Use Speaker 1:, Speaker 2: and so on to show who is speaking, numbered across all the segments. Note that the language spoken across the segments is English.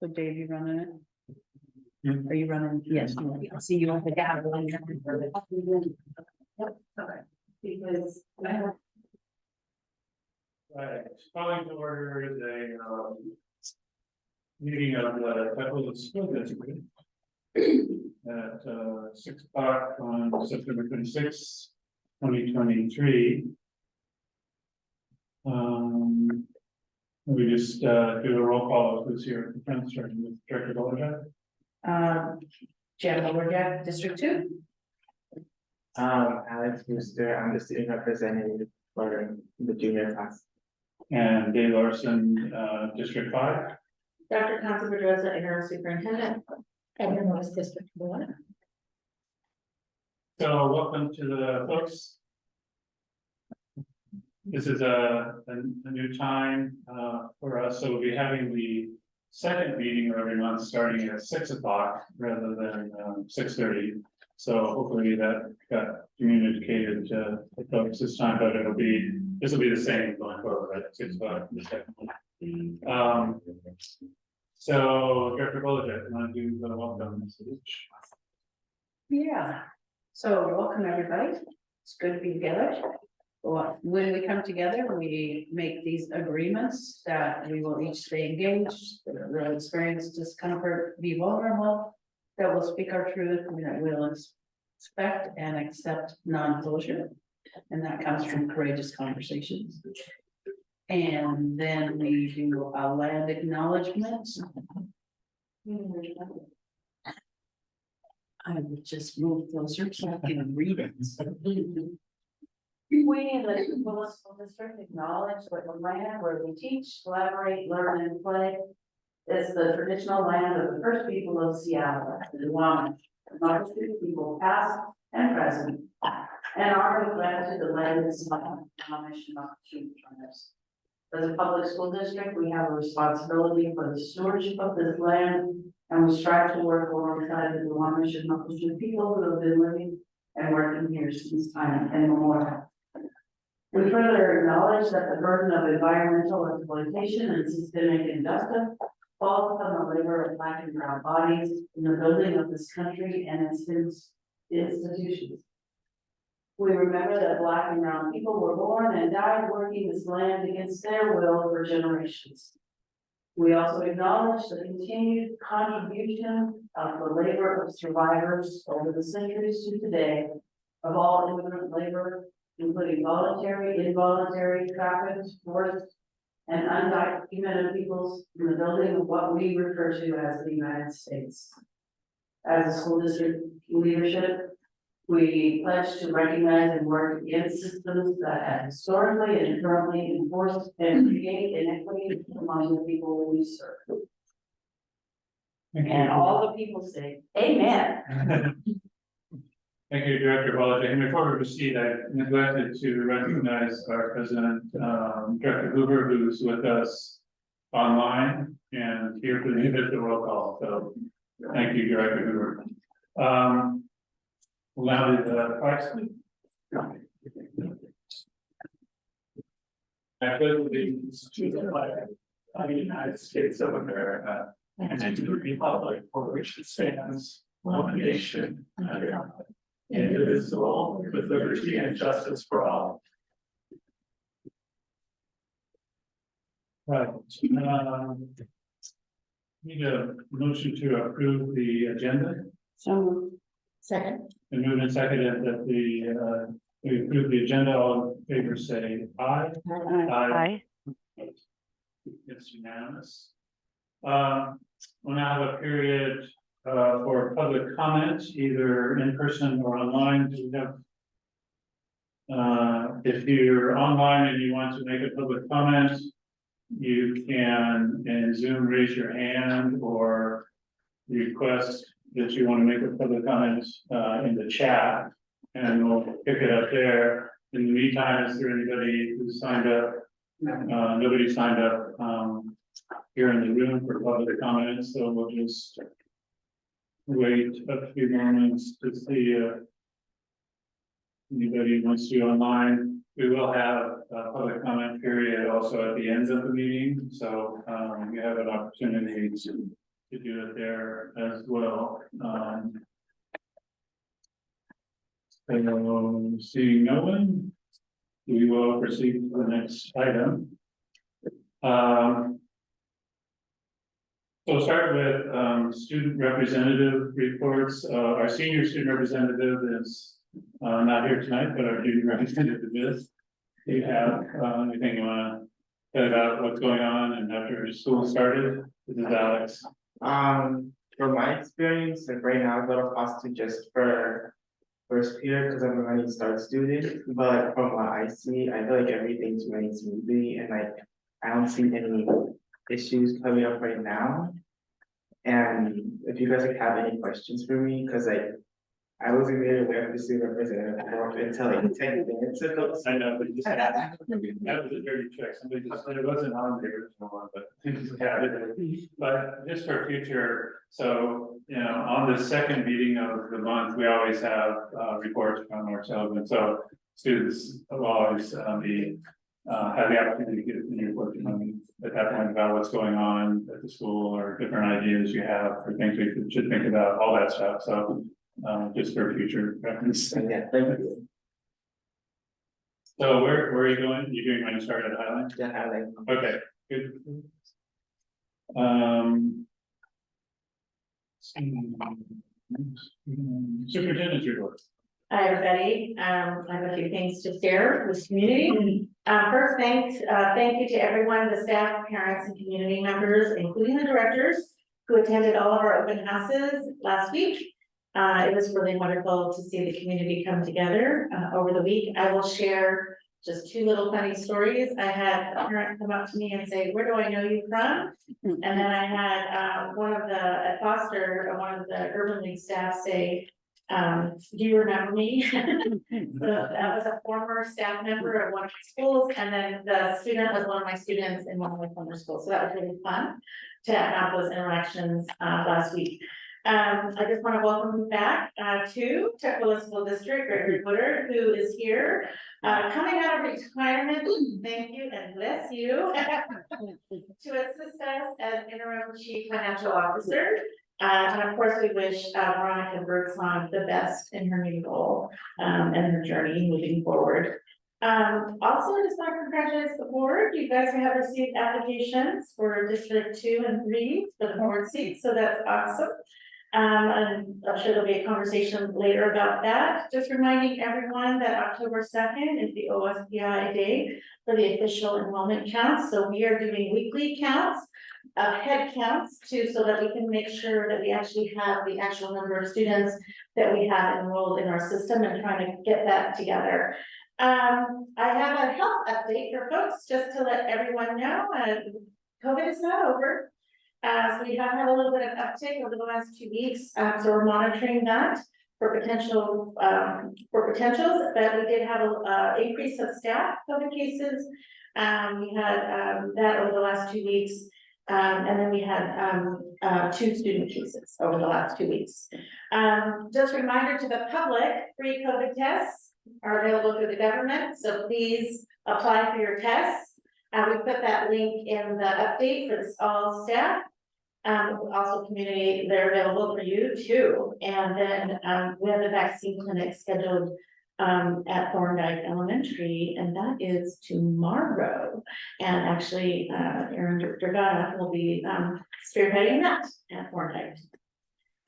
Speaker 1: So Dave, you running it?
Speaker 2: Mhm.
Speaker 1: Are you running? Yes, I see you on the gavel.
Speaker 3: Yep, okay, because I have
Speaker 2: Right, calling to order the meeting of the Tuckahoe School District at 6 o'clock on September 26, 2023. We just do a roll call of who's here, starting with Director Bolinger.
Speaker 1: Jen Overjack, District 2.
Speaker 4: Alex Brewster, I'm the student representative for the junior class.
Speaker 2: And Dave Larson, District 5.
Speaker 3: Dr. Council Pedrosa, interim superintendent. And then was District 1.
Speaker 2: So welcome to the folks. This is a new time for us, so we'll be having the second meeting of every month starting at 6 o'clock rather than 6:30. So hopefully that got communicated to the folks this time, but this will be the same going forward at 6 o'clock. The second one. So Director Bolinger, you want to do the welcome message?
Speaker 1: Yeah, so welcome everybody. It's good to be together. Well, when we come together, we make these agreements that we will each stay engaged, the experience, discomfort, be vulnerable, that will speak our truth, and that we'll expect and accept non-closure. And that comes from courageous conversations. And then we do a land acknowledgement. I would just move closer so I can read it. We in the Willis School District acknowledge that the land where we teach, collaborate, learn, and play is the traditional land of the first people of Seattle, the Duwamish, the Marshfield people past and present, and are glad to the land and sun, Amish and Marshfield tribes. As a public school district, we have a responsibility for the stewardship of this land, and we strive to work alongside the Duwamish and Marshfield people who have been living and working here since time immemorial. We further acknowledge that the burden of environmental exploitation and systemic injustice falls upon the labor of Black and brown bodies in the building of this country and its institutions. We remember that Black and brown people were born and died working this land against their will for generations. We also acknowledge the continued contribution of the labor of survivors over the centuries to today of all immigrant labor, including voluntary, involuntary, trafficked, forced, and undocumented peoples in the building of what we refer to as the United States. As a school district leadership, we pledge to recognize and work against systems that have historically and currently enforced and create inequity among the people we serve.
Speaker 2: Thank you.
Speaker 1: And all the people say, amen.
Speaker 2: Thank you, Director Bolinger. And before we proceed, I neglected to recognize our president, Director Hoover, who's with us online and here for the individual roll call. So thank you, Director Hoover. Now the price. I pledge allegiance to the flag of the United States of America and to the republic for which it stands, one nation, under God, indivisible, with liberty and justice for all. Right. Need a motion to approve the agenda.
Speaker 1: So,
Speaker 3: Second.
Speaker 2: And moved and seconded that we approve the agenda. All in favor say aye.
Speaker 1: Aye.
Speaker 2: It's unanimous. We'll now have a period for public comment, either in person or online. Do we have? If you're online and you want to make a public comment, you can in Zoom raise your hand or request that you want to make a public comment in the chat, and we'll pick it up there. In the meantime, is there anybody who signed up? Nobody signed up here in the room for public comments, so we'll just wait a few moments to see if anybody wants to online. We will have a public comment period also at the end of the meeting, so you have an opportunity to to do it there as well. So seeing no one, we will proceed to the next item. So we'll start with student representative reports. Our senior student representative is not here tonight, but our junior representative is. Do you have anything you want to say about what's going on and after school started? This is Alex.
Speaker 4: From my experience, like right now, I got a cost to just for first period because I'm a running start student, but from what I see, I feel like everything's running smoothly and like I don't see any issues coming up right now. And if you guys like have any questions for me, because like I wasn't made aware of the student representative until like 10 minutes ago.
Speaker 2: I know, but you just that was a dirty check. Somebody just said it wasn't on the original one, but yeah, but just for future. So, you know, on the second meeting of the month, we always have reports from ourselves, and so students will always have the opportunity to get any report from me at that point about what's going on at the school or different ideas you have or things we should think about, all that stuff. So just for future reference.
Speaker 4: Yeah, thank you.
Speaker 2: So where are you going? You're doing when you start at Highland?
Speaker 4: Yeah, I like.
Speaker 2: Okay, good. Superintendent's report.
Speaker 3: Hi, everybody. I have a few things to share with the community. First, thank you to everyone, the staff, parents, and community members, including the directors, who attended all of our open houses last week. It was really wonderful to see the community come together over the week. I will share just two little funny stories. I had a parent come up to me and say, "Where do I know you from?" And then I had one of the Urban League staff say, "Do you remember me?" So that was a former staff member at one of my schools, and then the student was one of my students in one of my former schools. So that was really fun to have those interactions last week. I just want to welcome back to Tukwila School District, Gregory Woodard, who is here, coming out of retirement. Thank you and bless you to assist us as interim chief financial officer. And of course, we wish Veronica Bergson the best in her new role and her journey moving forward. Also, I just want to congratulate the board. You guys have received applications for District 2 and 3 for the board seats, so that's awesome. And I'm sure there'll be a conversation later about that. Just reminding everyone that October 2nd is the OSPI day for the official enrollment counts. So we are doing weekly counts, head counts too, so that we can make sure that we actually have the actual number of students that we have enrolled in our system and trying to get that together. I have a health update for folks just to let everyone know. COVID is not over. So we have had a little bit of uptick over the last 2 weeks, so we're monitoring that for potentials, but we did have an increase of staff COVID cases. We had that over the last 2 weeks, and then we had 2 student cases over the last 2 weeks. Just a reminder to the public, free COVID tests are available through the government, so please apply for your tests. We put that link in the update for this all staff. Also community, they're available for you too. And then we have a vaccine clinic scheduled at Thorndike Elementary, and that is tomorrow. And actually, Erin Dragana will be spearheading that at Thorndike.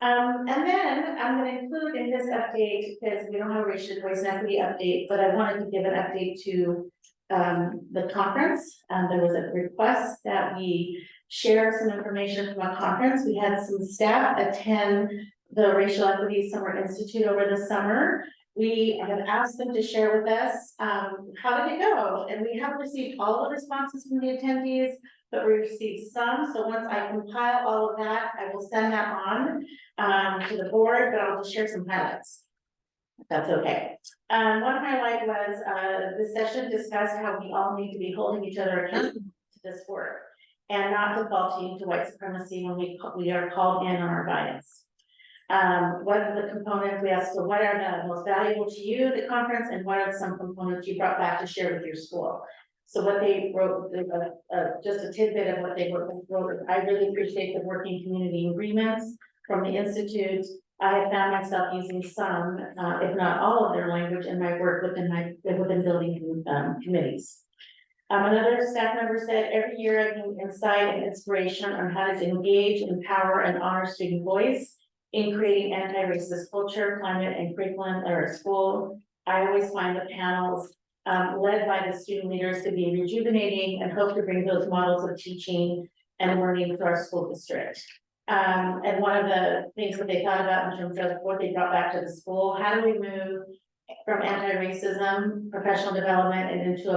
Speaker 3: And then I'm going to include in this update, because we don't have a racial voice and equity update, but I wanted to give an update to the conference. There was a request that we share some information from a conference. We had some staff attend the Racial Equity Summer Institute over the summer. We have asked them to share with us how did it go, and we haven't received all the responses from the attendees, but we received some. So once I compile all of that, I will send that on to the board, but I'll just share some highlights. That's okay. One highlight was the session discussed how we all need to be holding each other accountable to this work and not defaulting to white supremacy when we are called in on our guidance. What are the components we asked? So what are the most valuable to you at the conference, and what are some components you brought back to share with your school? So what they wrote, just a tidbit of what they wrote, I really appreciate the working community agreements from the Institute. I have found myself using some, if not all of their language in my work within building committees. Another staff member said, every year I gain insight and inspiration on how to engage, empower, and honor student voice in creating anti-racist culture, climate, and curriculum at our school. I always find the panels led by the student leaders to be rejuvenating and hope to bring those models of teaching and learning to our school district. And one of the things that they thought about in terms of what they brought back to the school, how do we move from anti-racism, professional development, and into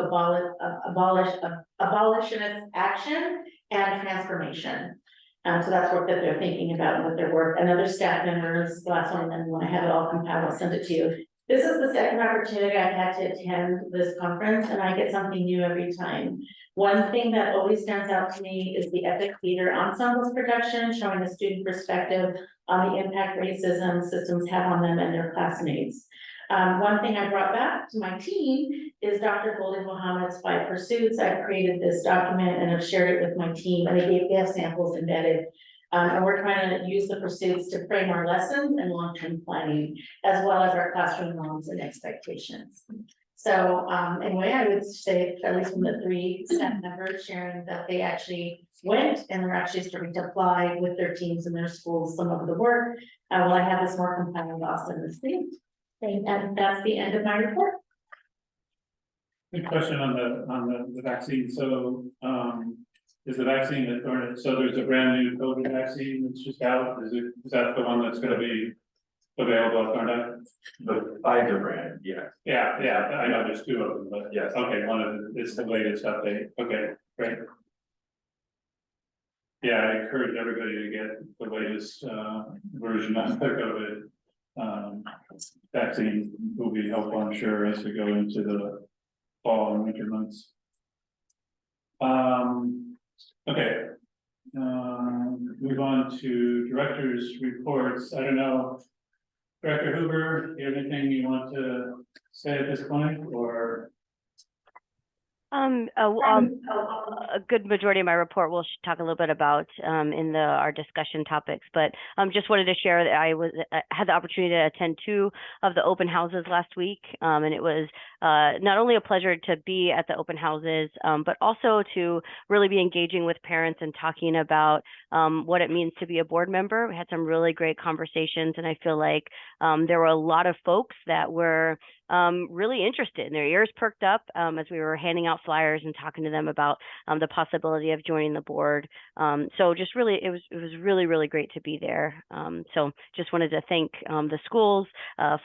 Speaker 3: abolitionist action and transformation. So that's work that they're thinking about with their work. Another staff member, this is the last one, and then when I have it all compiled, I'll send it to you. This is the second opportunity I've had to attend this conference, and I get something new every time. One thing that always stands out to me is the Epic Theater Ensembles production, showing the student perspective on the impact racism systems have on them and their classmates. One thing I brought back to my team is Dr. Golden Muhammad's 5 Pursuits. I've created this document and I've shared it with my team, and they have samples embedded. And we're trying to use the pursuits to frame our lessons and long-term planning, as well as our classroom norms and expectations. So anyway, I would say, at least from the 3 staff members sharing that they actually went and they're actually starting to apply with their teams in their schools some of the work. When I have this more compiled, I'll send this to you. And that's the end of my report.
Speaker 2: Good question on the vaccine. So, is the vaccine that, so there's a brand new COVID vaccine that's just out? Is that the one that's gonna be available at Thorndike?
Speaker 5: The Pfizer brand, yes.
Speaker 2: Yeah, I know there's 2 of them, but
Speaker 5: Yes.
Speaker 2: okay, one of them is the latest update. Okay, great. Yeah, I encourage everybody to get the latest, version of the COVID. Vaccine will be helpful, I'm sure, as we go into the fall and winter months. Okay. Move on to director's reports. I don't know. Director Hoover, do you have anything you want to say at this point, or?
Speaker 6: A good majority of my report will talk a little bit about in our discussion topics, but just wanted to share that I had the opportunity to attend 2 of the open houses last week, and it was not only a pleasure to be at the open houses, but also to really be engaging with parents and talking about what it means to be a board member. We had some really great conversations, and I feel like there were a lot of folks that were really interested, and their ears perked up as we were handing out flyers and talking to them about the possibility of joining the board. So just really, it was really, really great to be there. So just wanted to thank the schools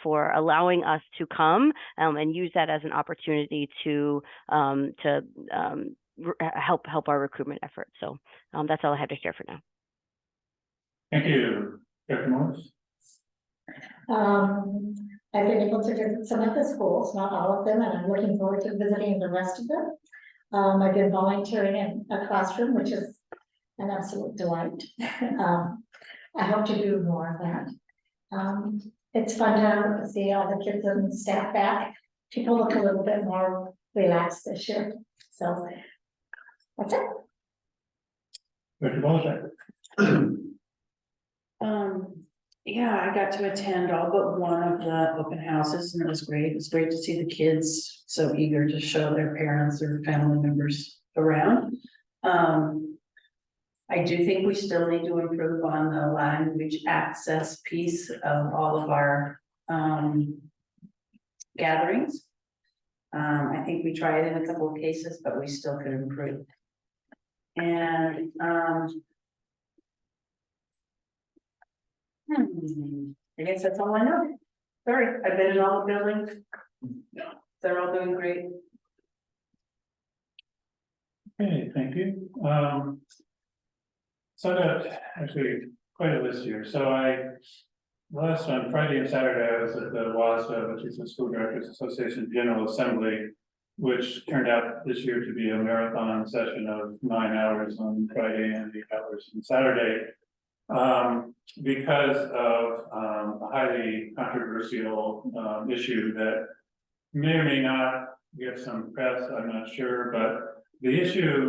Speaker 6: for allowing us to come and use that as an opportunity to help our recruitment efforts. So that's all I have to share for now.
Speaker 2: Thank you, Director Morris.
Speaker 7: I've been able to visit some of the schools, not all of them, and I'm looking forward to visiting the rest of them. I've been volunteering in a classroom, which is an absolute delight. I hope to do more of that. It's fun to see all the kids and staff back. People look a little bit more relaxed this year. So that's it.
Speaker 2: Director Bolshak.
Speaker 8: Yeah, I got to attend all but one of the open houses, and it was great. It's great to see the kids so eager to show their parents or family members around. I do think we still need to improve on the language access piece of all of our gatherings. I think we tried in a couple of cases, but we still could improve. And I guess that's all I know. Sorry, I've been in all the buildings. They're all doing great.
Speaker 2: Okay, thank you. So I got actually quite a list here. So last on Friday and Saturday, I was at the WASDA, which is the School Directors Association General Assembly, which turned out this year to be a marathon session of 9 hours on Friday and 8 hours on Saturday. Because of a highly controversial issue that may or may not get some press, I'm not sure, but the issue,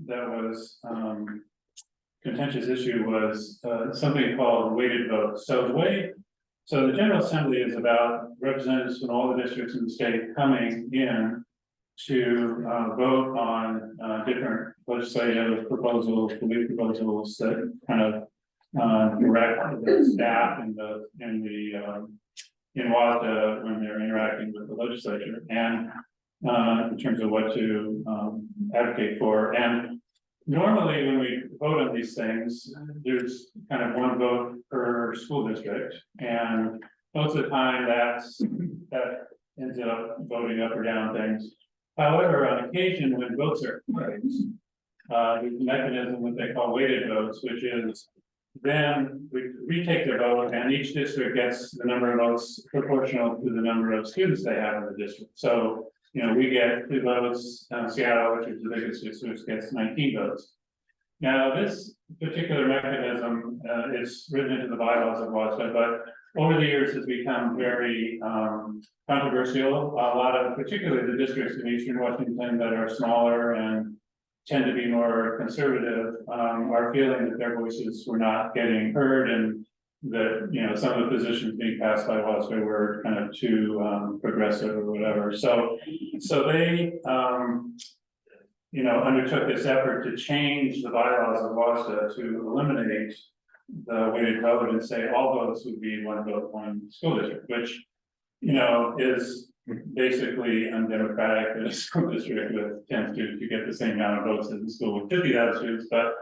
Speaker 2: that was, contentious issue was, something called weighted votes. So the General Assembly is about representatives from all the districts in the state coming in to, vote on, different legislative proposals, police proposals that kind of, direct the staff and in WASDA when they're interacting with the legislature and in terms of what to advocate for. And normally when we vote on these things, there's kind of one vote per school district. And most of the time that ends up voting up or down things. However, on occasion, when votes are carried, there's a mechanism that they call weighted votes, which is then we retake their vote and each district gets the number of votes proportional to the number of students they have in the district. So, you know, we get 2 votes, Seattle, which is the biggest district, gets 19 votes. Now, this particular mechanism is written into the bylaws of WASDA, but over the years has become very controversial. A lot of, particularly the districts in Eastern Washington that are smaller and tend to be more conservative, are feeling that their voices were not getting heard and that, you know, some of the positions being passed by WASDA were kind of too progressive or whatever. So they, you know, undertook this effort to change the bylaws of WASDA to eliminate the weighted vote and say all votes would be 1 vote, 1 school district, which, you know, is basically undemocratic in a school district with 10 students. You get the same amount of votes as the school with 50,000 students, but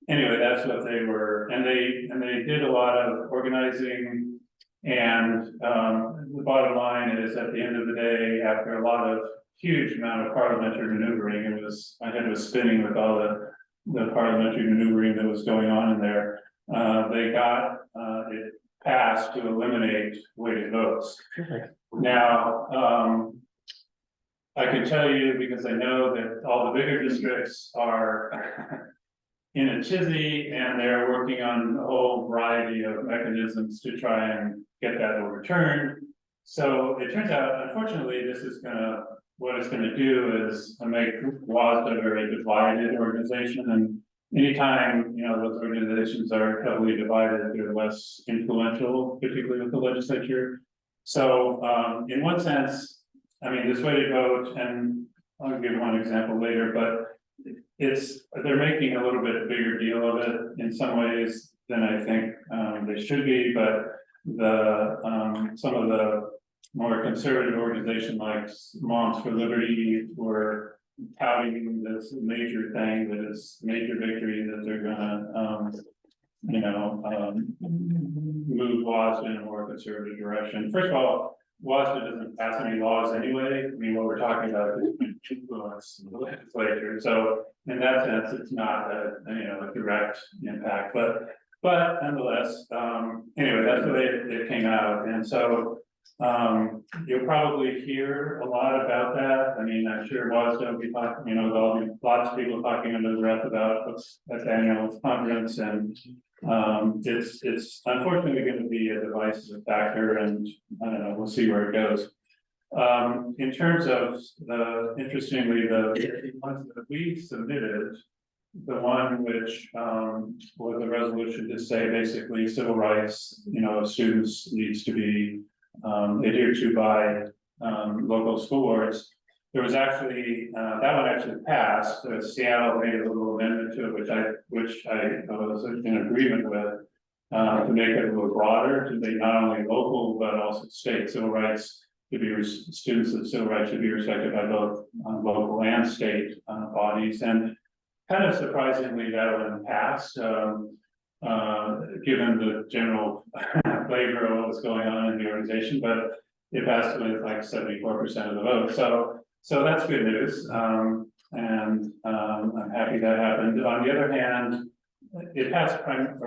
Speaker 2: anyway, that's what they were, and they did a lot of organizing. And the bottom line is, at the end of the day, after a lot of huge amount of parliamentary maneuvering, my head was spinning with all the parliamentary maneuvering that was going on in there. They got it passed to eliminate weighted votes. Now, I can tell you, because I know that all the bigger districts are in a tizzy and they're working on a whole variety of mechanisms to try and get that overturned. So it turns out, unfortunately, what it's gonna do is make WASDA a very divided organization. And anytime, you know, those organizations are heavily divided, they're less influential, particularly with the legislature. So, in one sense, I mean, this weighted vote, and I'll give one example later, but they're making a little bit bigger deal of it in some ways than I think they should be, but some of the more conservative organizations like Moms for Liberty were touting this major thing that is major victory that they're gonna move WASDA in a more conservative direction. First of all, WASDA doesn't pass any laws anyway. I mean, what we're talking about is influence the legislature. So in that sense, it's not a direct impact, but nonetheless, anyway, that's the way it came out. And so you'll probably hear a lot about that. I mean, I'm sure WASDA will be talking, there'll be lots of people talking under the breath about what's at the annual conference, and it's unfortunately going to be a divisive factor, and I don't know, we'll see where it goes. In terms of interestingly, the ones that we submitted, the one which was a resolution to say basically civil rights, of students needs to be adhered to by local school boards. There was actually that one actually passed. Seattle made a little amendment to it, which I was in agreement with, to make it a little broader, to be not only local but also state civil rights. Students of civil rights should be respected by both local and state bodies. And kind of surprisingly, that one passed, given the general flavor of what was going on in the organization, but it passed with like 74% of the vote. So that's good news. And I'm happy that happened. On the other hand, it passed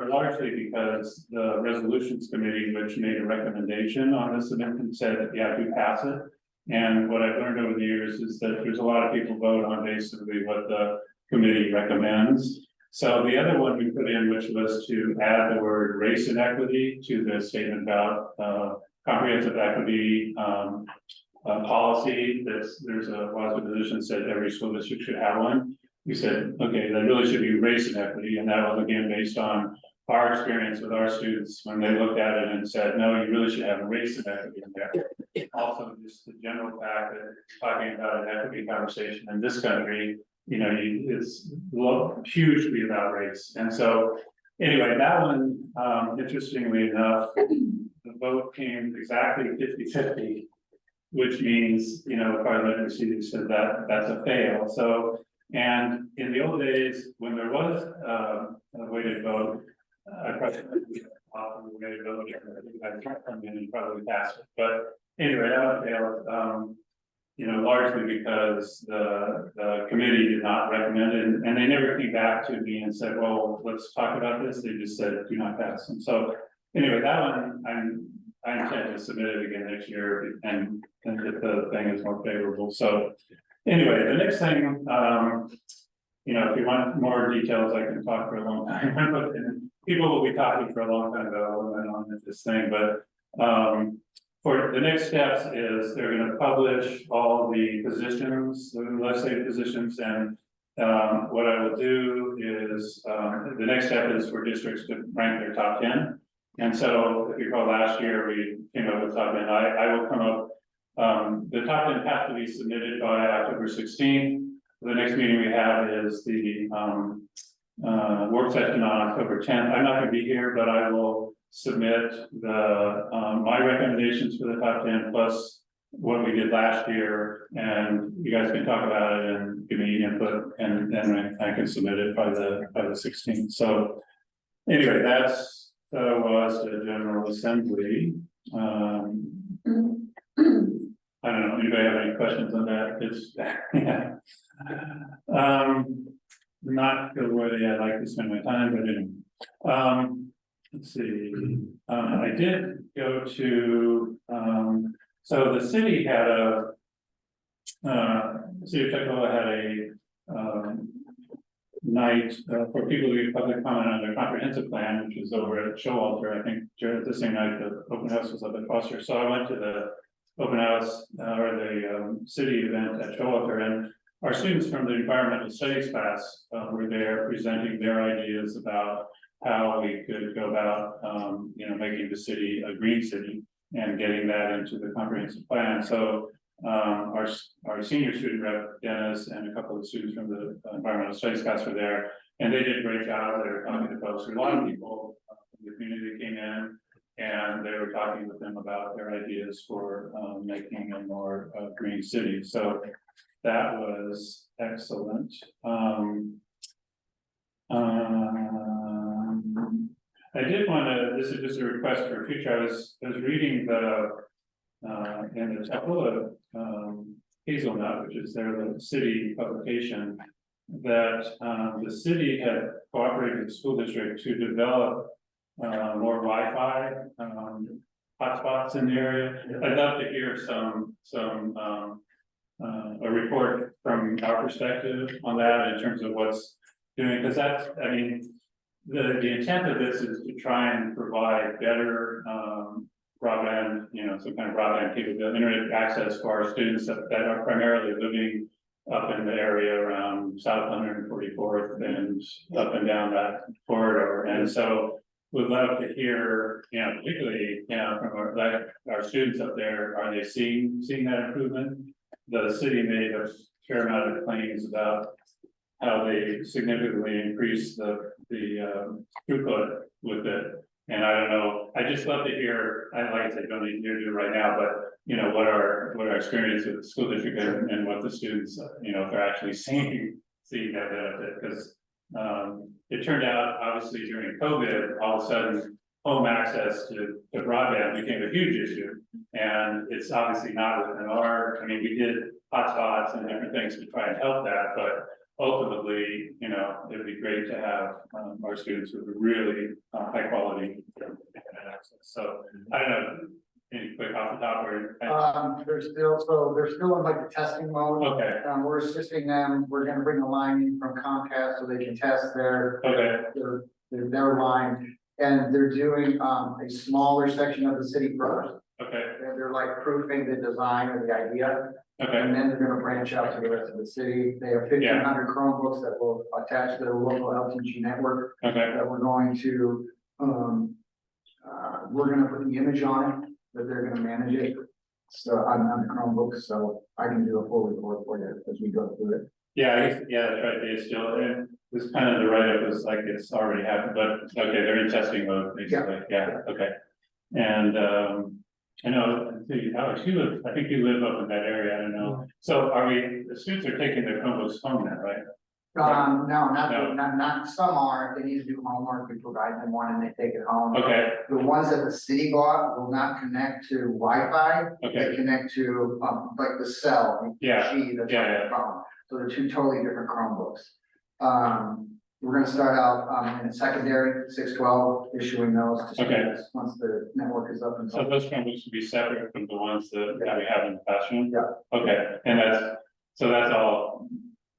Speaker 2: largely because the resolutions committee, which made a recommendation on this amendment, said that you have to pass it. And what I've learned over the years is that there's a lot of people vote on basically what the committee recommends. So the other one we put in, which was to add the word race and equity to the statement about comprehensive equity policy there's a lots of positions said every school district should have one. We said, okay, that really should be race and equity, and that was again based on our experience with our students when they looked at it and said, no, you really should have a race and equity in there. Also, just the general fact that talking about an equity conversation in this country, you know, it's hugely about race. And so, anyway, that one, interestingly enough, the vote came exactly 50-50, which means, you know, the parliamentary seat said that that's a fail. So, and in the old days, when there was a weighted vote, I probably often weighted vote, I'd come in and probably pass it. But anyway, that one failed, you know, largely because the committee did not recommend it, and they never came back to me and said, well, let's talk about this. They just said, do not pass. And so, anyway, that one, I intend to submit it again next year, and if the thing is more favorable. So, anyway, the next thing, you know, if you want more details, I can talk for a long time, but people will be talking for a long time about on this thing, but, for the next steps is they're gonna publish all the positions, the legislative positions, and what I will do is, the next step is for districts to rank their top 10. And so, if you recall last year, we came up with top 10, I will come up, the top 10 have to be submitted by October 16th. The next meeting we have is the work session on October 10th. I'm not gonna be here, but I will submit the my recommendations for the top 10 plus what we did last year, and you guys can talk about it and give me input, and then I can submit it by the 16th. So anyway, that's was the General Assembly. I don't know, anybody have any questions on that? It's yeah. Not the way I like to spend my time, but anyway. Let's see, I did go to, so the city had City of Tuckahoe had a night for people to give public comment on their comprehensive plan, which is over at Showalter. I think the same night the open house was up at Foster. So I went to the open house or the city event at Showalter, and our students from the environmental studies class were there presenting their ideas about how we could go about, you know, making the city a green city and getting that into the comprehensive plan. So our senior student rep, Dennis, and a couple of students from the environmental studies class were there, and they did a great job. They were talking to folks. A lot of people from the community came in, and they were talking with them about their ideas for making a more green city. So that was excellent. I did want to, this is just a request for future. I was reading the in the Tuckahoe Hazelnut, which is their city publication, that the city had cooperated with the school district to develop more Wi-Fi hotspots in the area. I'd love to hear a report from our perspective on that in terms of what's doing, because that's, I mean, the intent of this is to try and provide better broadband, you know, some kind of broadband capability, internet access for our students that are primarily living up in the area around South 144th and up and down that corridor. And so we'd love to hear, you know, particularly, you know, from our students up there, are they seeing that improvement? The city made a fair amount of claims about how they significantly increased the throughput with it. And I don't know, I just love to hear, like I said, don't need to do it right now, but you know, what our experience with the school district and what the students, you know, if they're actually seeing that benefit, because it turned out, obviously during COVID, all of a sudden home access to broadband became a huge issue. And it's obviously not within I mean, we did hotspots and different things to try and help that, but ultimately, you know, it'd be great to have our students with really high quality internet access. So I don't know, any quick off the top or?
Speaker 9: They're still in like the testing mode.
Speaker 2: Okay.
Speaker 9: We're assisting them. We're gonna bring a line in from Comcast so they can test their line. And they're doing a smaller section of the city first.
Speaker 2: Okay,
Speaker 9: They're like proofing the design or the idea,
Speaker 2: okay,
Speaker 9: and then they're gonna branch out to the rest of the city. They have 1,500 Chromebooks that will attach to their local LTG network
Speaker 2: okay,
Speaker 9: that we're going to, we're gonna put the image on it, that they're gonna manage it. So on the Chromebooks, so I can do a full report for you as we go through it.
Speaker 2: yeah, I guess, yeah, that's right, it's still, and it's kind of the write-up is like it's already happened, but, okay, they're in testing mode, basically, yeah, okay. And, I know, let's see, Alex, you live, I think you live up in that area, I don't know, so are we, the students are taking their Chromebooks home now, right?
Speaker 9: No,
Speaker 2: No.
Speaker 9: not, some are, if they need to do homework, we provide them one and they take it home.
Speaker 2: Okay,
Speaker 9: The ones that the city bought will not connect to Wi-Fi, they
Speaker 2: okay,
Speaker 9: connect to, like the cell.
Speaker 2: Yeah,
Speaker 9: That's
Speaker 2: yeah,
Speaker 9: the problem, so they're two totally different Chromebooks. We're gonna start out, in secondary, 612, issuing those to
Speaker 2: Okay.
Speaker 9: students, once the network is up and.
Speaker 2: so those Chromebooks should be separate from the ones that we have in the classroom?
Speaker 9: Yeah.
Speaker 2: Okay, and that's all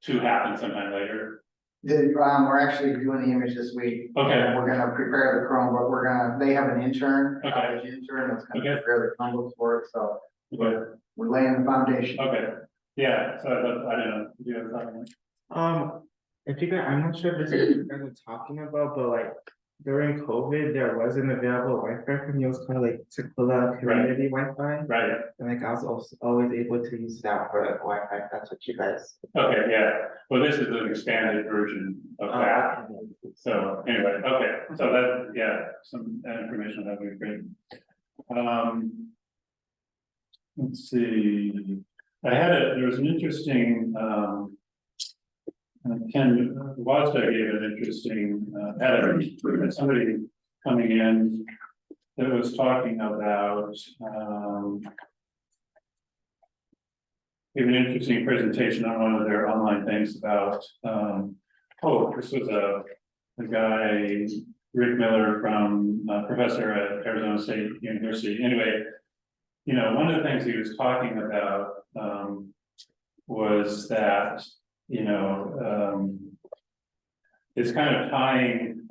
Speaker 2: to happen sometime later,
Speaker 9: We're actually doing the image this week.
Speaker 2: Okay.
Speaker 9: And we're gonna prepare the Chromebook, they have an intern,
Speaker 2: Okay.
Speaker 9: college intern that's gonna
Speaker 2: Okay.
Speaker 9: prepare the Chromebooks for it, so
Speaker 2: okay,
Speaker 9: we're laying the foundation.
Speaker 2: okay, yeah, so I don't know, do you have a thought?
Speaker 4: If you guys, I'm not sure if this is what you guys are talking about, but like during COVID, there wasn't available Wi-Fi for me. It was called like Sequoia Community Wi-Fi.
Speaker 2: Right,
Speaker 4: And like I was also always able to use that for like Wi-Fi. If that's what you guys.
Speaker 2: okay, yeah, well, this is an expanded version of that.
Speaker 4: Okay.
Speaker 2: So anyway, okay, so that, yeah, some information that would be great. Let's see, there was an interesting, Ken Wasta gave an interesting, had somebody coming in that was talking about, gave an interesting presentation on one of their online things about, this was a guy, Rick Miller from, professor at Arizona State University. Anyway, you know, one of the things he was talking about, was that, you know, it's kind of tying,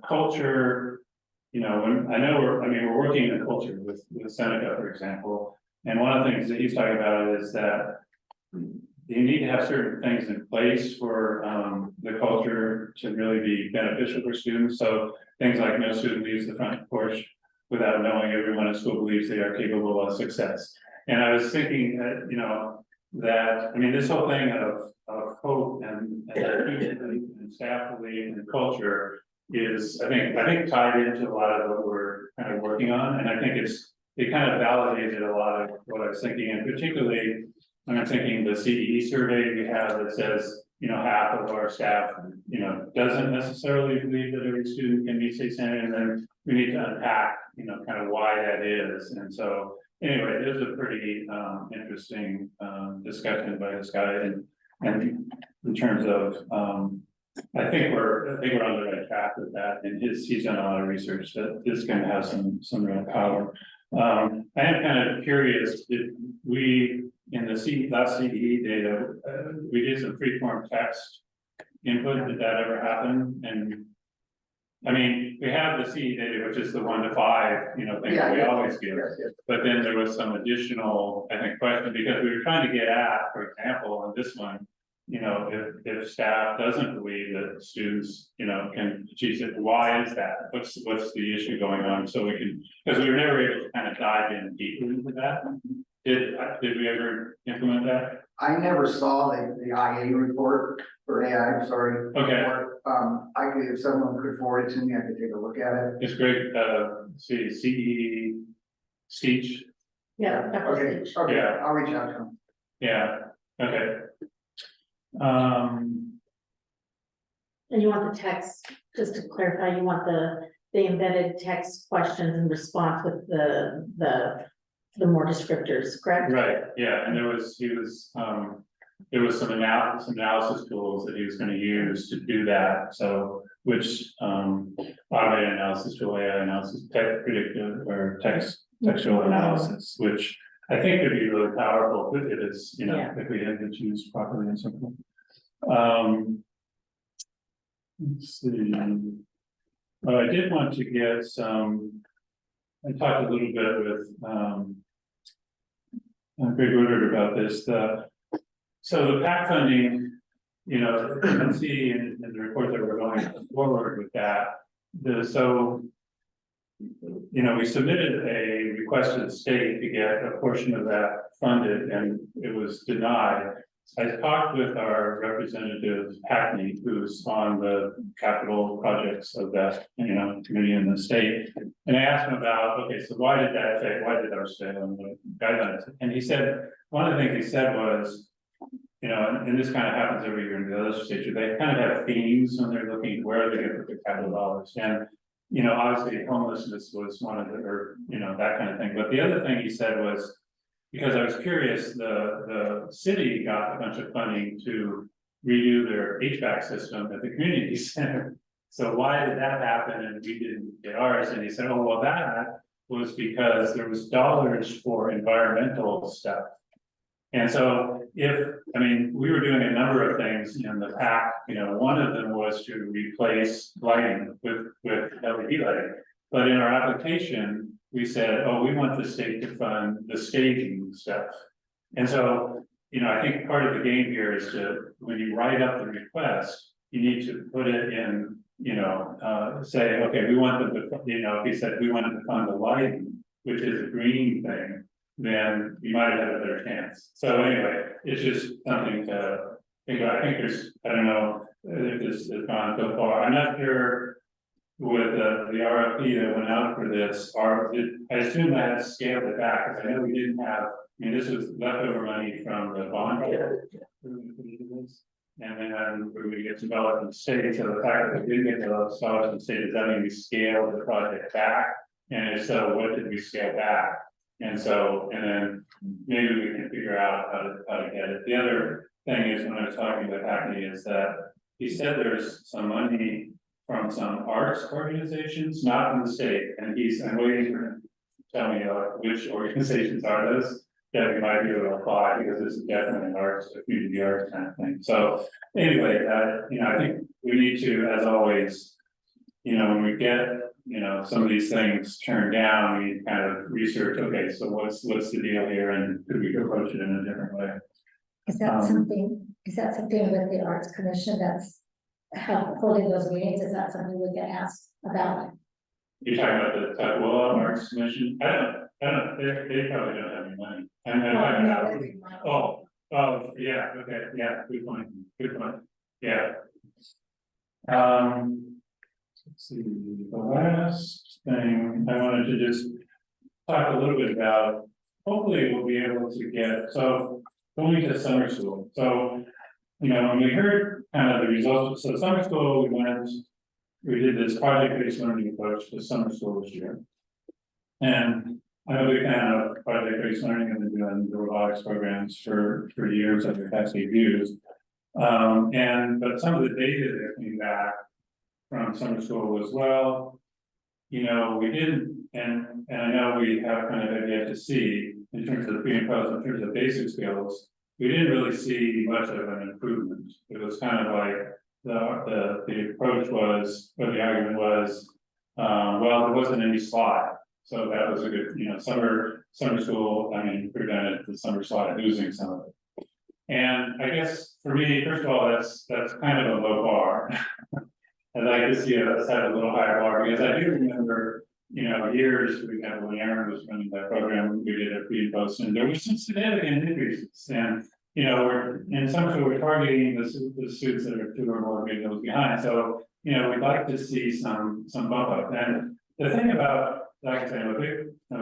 Speaker 2: culture, you know, when, I know we're working in a culture with Seneca, for example. And one of the things that he's talking about is that you need to have certain things in place for the culture to really be beneficial for students. So things like no student leaves the front porch without knowing everyone at school believes they are capable of success. And I was thinking that, you know, that, I mean, this whole thing of hope and staff belief and culture is, I think tied into a lot of what we're kind of working on. And I think it kind of validated a lot of what I was thinking, and particularly when I'm thinking the CEE survey we have that says, you know, half of our staff, you know, doesn't necessarily believe that every student can be state standard, and then we need to unpack, you know, kind of why that is. And so anyway, it was a pretty interesting discussion by this guy, and in terms of I think we're on the right track with that, and he's done a lot of research that this can have some real power. I am kind of curious, did we in the last CDE data, we did some free-form text input, did that ever happen? And I mean, we have the CE data, which is the 1 to 5, you know, thing that we always give. But then there was some additional, I think, question, because we were trying to get at, for example, on this one, you know, if staff doesn't believe that students, you know, can achieve it, why is that? What's the issue going on? So we can, because we were never able to kind of dive in deeply into that. Did we ever implement that?
Speaker 9: I never saw the IA report, or AI, sorry.
Speaker 2: Okay.
Speaker 9: report. I could, if someone could forward it to me, I could take a look at it.
Speaker 2: It's great, see, CE, speech,
Speaker 3: Yeah.
Speaker 9: Okay,
Speaker 2: Yeah.
Speaker 9: I'll reach out to him.
Speaker 2: yeah, okay.
Speaker 3: And you want the text, just to clarify, you want the embedded text questions and response with the more descriptors, correct?
Speaker 2: Right, yeah, and there was some analysis tools that he was gonna use to do that, so, which, automated analysis tool, AI analysis, predictive, or textual analysis, which I think could be really powerful if it's, you know,
Speaker 3: Yeah.
Speaker 2: if we had to choose properly and something. Let's see. I did want to get some I talked a little bit with, Greg Woodard about this, so the PAC funding, you know, you can see in the report that we're going forward with that, you know, we submitted a request to the state to get a portion of that funded, and it was denied. I talked with our representative, Hackney, who's on the capital projects of that, you know, committee in the state. And I asked him about, okay, so why did our state on the guidelines? And he said, one of the things he said was, you know, and this kind of happens every year in the legislature, they kind of have themes when they're looking where they're gonna put their capital dollars. And, you know, obviously homelessness was one of the, or, you know, that kind of thing. But the other thing he said was, because I was curious, the city got a bunch of funding to redo their HVAC system at the community center. So why did that happen and we didn't get ours? And he said, oh, well, that was because there was dollars for environmental stuff. And so I mean, we were doing a number of things in the PAC, you know, one of them was to replace lighting with LED lighting. But in our application, we said, oh, we want the state to fund the staging stuff. And so, you know, I think part of the game here is to, when you write up the request, you need to put it in, you know, say, okay, we want them to, you know, if he said we wanted to fund the lighting, which is a green thing, then you might have had a better chance. So anyway, it's just something to think about. I think I don't know if this has gone so far. I'm not sure with the RFP that went out for this, I assume that has scaled it back, because I know we didn't have, I mean, this was leftover money from the bond. And then we get some dollars from the state, so the fact that we didn't get those dollars from the state, does that mean we scaled the project back? And if so, what did we scale back? And so, and then maybe we can figure out how to get it. The other thing is, when I was talking with Hackney, is that he said there's some money from some arts organizations, not from the state, and I'm waiting for him to tell me which organizations are those that we might be able to apply, because this is definitely an arts, a community arts kind of thing. So anyway, you know, I think we need to, as always, you know, when we get, you know, some of these things turned down, we kind of research, okay, so what's the deal here, and could we approach it in a different way?
Speaker 7: Is that something with the Arts Commission that's holding those meetings? Is that something we can ask about?
Speaker 2: You're talking about the Tukwila Arts Commission? I don't, they probably don't have any money. Yeah, okay, yeah, good point, yeah. Let's see, the last thing I wanted to just talk a little bit about, hopefully we'll be able to get, so going to summer school. So, you know, when we heard kind of the results, so summer school, we did this project-based learning approach to summer school this year. And I'm a big fan of project-based learning. I've been doing the robotics programs for years at the Cascade Views. But some of the data that came back from summer school as well, you know, we didn't, and I know we have kind of yet to see in terms of the pre and post, in terms of basic skills, we didn't really see much of an improvement. It was kind of like the approach was, or the argument was, well, there wasn't any slide. So that was a good, you know, summer school, I mean, prevented the summer slide losing some of it. And I guess for me, first of all, that's kind of a low bar. I'd like to see us have a little higher bar, because I do remember, you know, years, for example, when Aaron was running that program, we did a pre and post, and there was some significant increases. And, you know, in some sort, we're targeting the students that are 2 or more grade levels behind. So, you know, we'd like to see some bump up. And the thing about, like I said, I'm a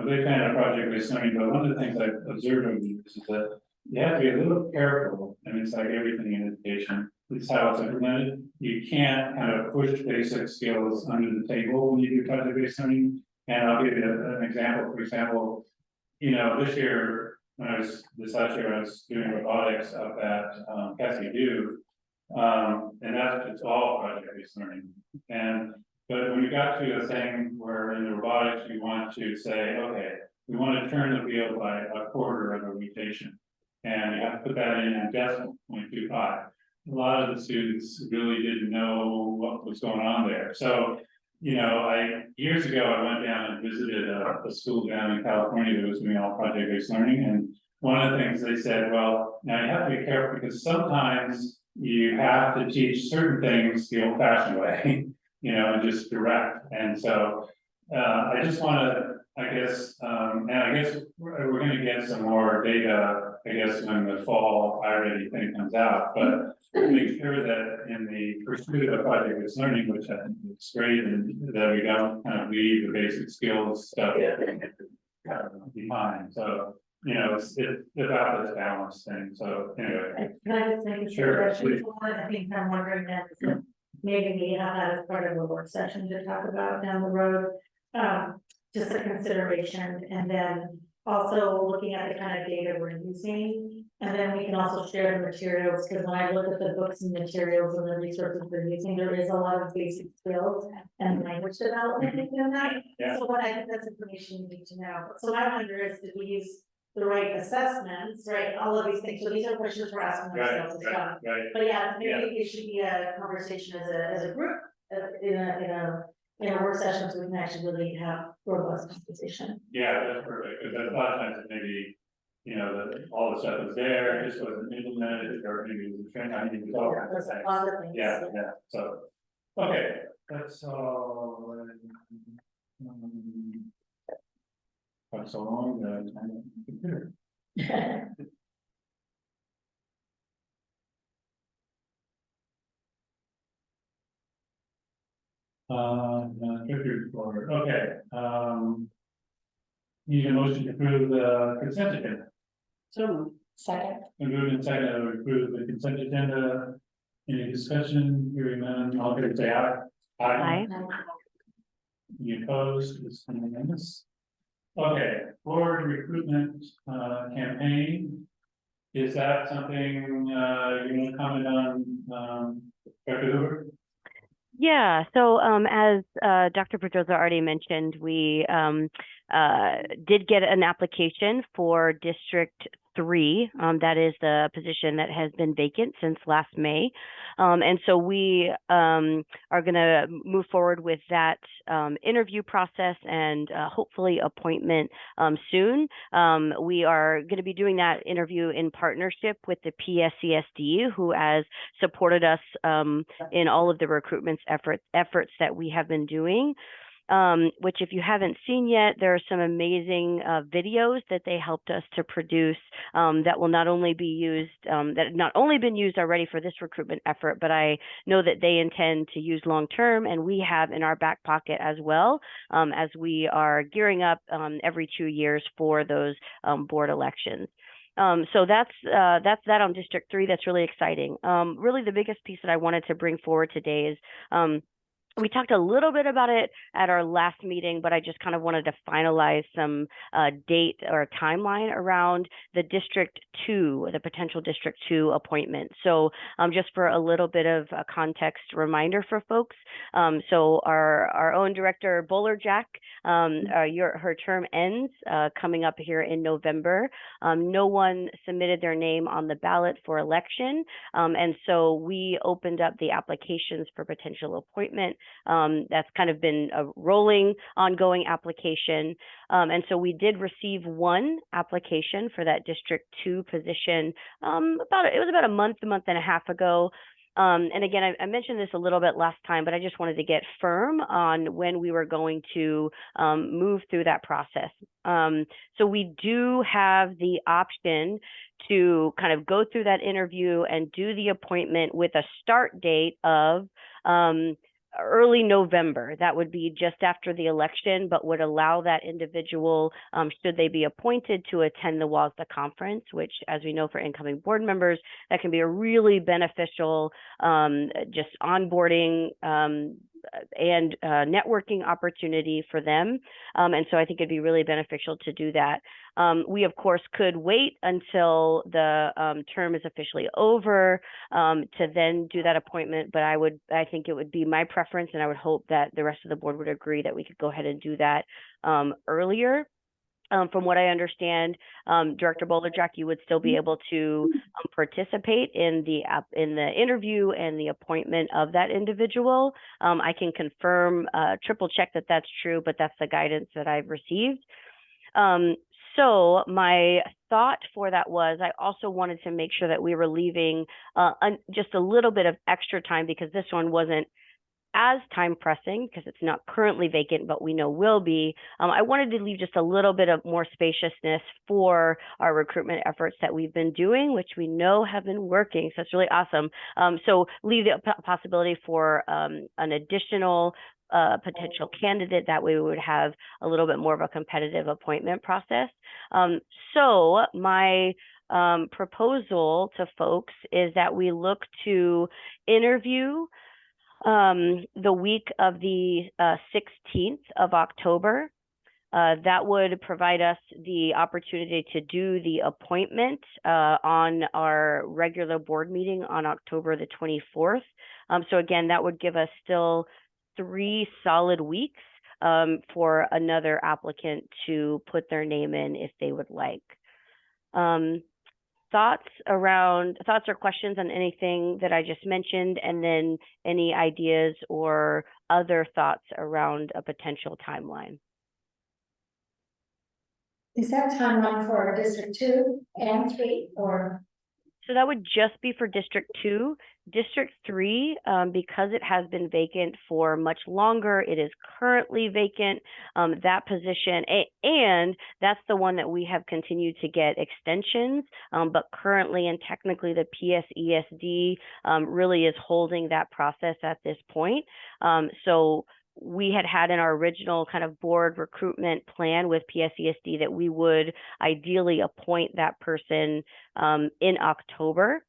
Speaker 2: big fan of project-based learning, but one of the things I've observed over the years is that you have to be a little careful, and it's like everything in education, it's how it's implemented. You can't kind of push basic skills under the table when you do project-based learning. And I'll give you an example. For example, you know, this last year I was doing robotics up at Cascade View, and it's all project-based learning. But when you got to a thing where in the robotics you want to say, okay, we want to turn the wheel by a quarter of a rotation, and you have to put that in decimal 0.25. A lot of the students really didn't know what was going on there. So, years ago, I went down and visited a school down in California that was doing all project-based learning, and one of the things they said, well, now you have to be careful because sometimes you have to teach certain things the old-fashioned way, and just direct, and so I just wanna, I guess, and I guess we're gonna get some more data, I guess, when the fall I-ready thing comes out, but make sure that in the pursuit of project-based learning, which I think is great, and that we don't kind of leave the basic skills stuff behind, so, it's about this balance thing, so anyway.
Speaker 3: Can I just make a
Speaker 2: Sure,
Speaker 3: suggestion?
Speaker 2: please.
Speaker 3: One of the things I'm wondering that is that maybe we have that as part of a work session to talk about down the road. Just a consideration, and then also looking at the kind of data we're using. And then we can also share the materials, because when I look at the books and materials and the resources we're using, there is a lot of basic skills and language development in that.
Speaker 2: Yeah.
Speaker 3: So what I think that's information you need to know. So I wonder is, did we use the right assessments, right, all of these things, so these are questions we're asking
Speaker 2: Right,
Speaker 3: ourselves as well.
Speaker 2: right.
Speaker 3: But yeah, maybe it should be a conversation as a group, in a work session, so we can actually really have robust conversation.
Speaker 2: Yeah, that's perfect, because a lot of times it maybe, that all the stuff was there, it just wasn't implemented, or maybe it was a trend, I mean, it was all kinds of
Speaker 3: There's
Speaker 2: things.
Speaker 3: a lot of things.
Speaker 2: Yeah, so, okay, that's all. That's so long, computer. Treasury report, okay, need a motion to approve the consent agenda.
Speaker 8: So,
Speaker 7: Second,
Speaker 2: And moved and seconded to approve the consent agenda. Any discussion, hearing none, all in favor say aye.
Speaker 6: Aye.
Speaker 2: Any opposed, it's unanimous. Okay, board recruitment, campaign. Is that something, you want to comment on, Dr. Hoover?
Speaker 6: Yeah, so as Dr. Pedroza already mentioned, we did get an application for District 3. That is the position that has been vacant since last May. And so we are going to move forward with that interview process and hopefully appointment soon. We are going to be doing that interview in partnership with the PSCSD, who has supported us in all of the recruitment efforts that we have been doing. Which if you haven't seen yet, there are some amazing videos that they helped us to produce that will not only be used, that have not only been used already for this recruitment effort, but I know that they intend to use long term, and we have in our back pocket as well, as we are gearing up every 2 years for those board elections. So that's that on District 3. That's really exciting. Really the biggest piece that I wanted to bring forward today is we talked a little bit about it at our last meeting, but I just kind of wanted to finalize some date or timeline around the District 2, the potential District 2 appointment. So just for a little bit of a context reminder for folks. So our own director, Bowler Jack, her term ends coming up here in November. No one submitted their name on the ballot for election. And so we opened up the applications for potential appointment. That's kind of been a rolling, ongoing application. And so we did receive one application for that District 2 position it was about a month and a half ago. And again, I mentioned this a little bit last time, but I just wanted to get firm on when we were going to move through that process. So we do have the option to kind of go through that interview and do the appointment with a start date of early November. That would be just after the election, but would allow that individual, should they be appointed, to attend the WASDA conference, which, as we know, for incoming board members, that can be a really beneficial just onboarding and networking opportunity for them. And so I think it'd be really beneficial to do that. We, of course, could wait until the term is officially over to then do that appointment, but I think it would be my preference, and I would hope that the rest of the board would agree that we could go ahead and do that earlier. From what I understand, Director Bolerjack, you would still be able to participate in the interview and the appointment of that individual. I can confirm, triple check that that's true, but that's the guidance that I've received. So my thought for that was I also wanted to make sure that we were leaving just a little bit of extra time, because this one wasn't as time pressing because it's not currently vacant, but we know will be. I wanted to leave just a little bit of more spaciousness for our recruitment efforts that we've been doing, which we know have been working. So it's really awesome. So leave the possibility for an additional potential candidate. That way we would have a little bit more of a competitive appointment process. So my proposal to folks is that we look to interview the week of the 16th of October. That would provide us the opportunity to do the appointment on our regular board meeting on October the 24th. So again, that would give us still 3 solid weeks for another applicant to put their name in if they would like. Thoughts or questions on anything that I just mentioned, and then any ideas or other thoughts around a potential timeline?
Speaker 7: Is that timeline for District 2 and 3 or?
Speaker 6: So that would just be for District 2. District 3, because it has been vacant for much longer, it is currently vacant, that position, and that's the one that we have continued to get extensions, but currently and technically the PSESD really is holding that process at this point. So we had in our original kind of board recruitment plan with PSESD that we would ideally appoint that person in October.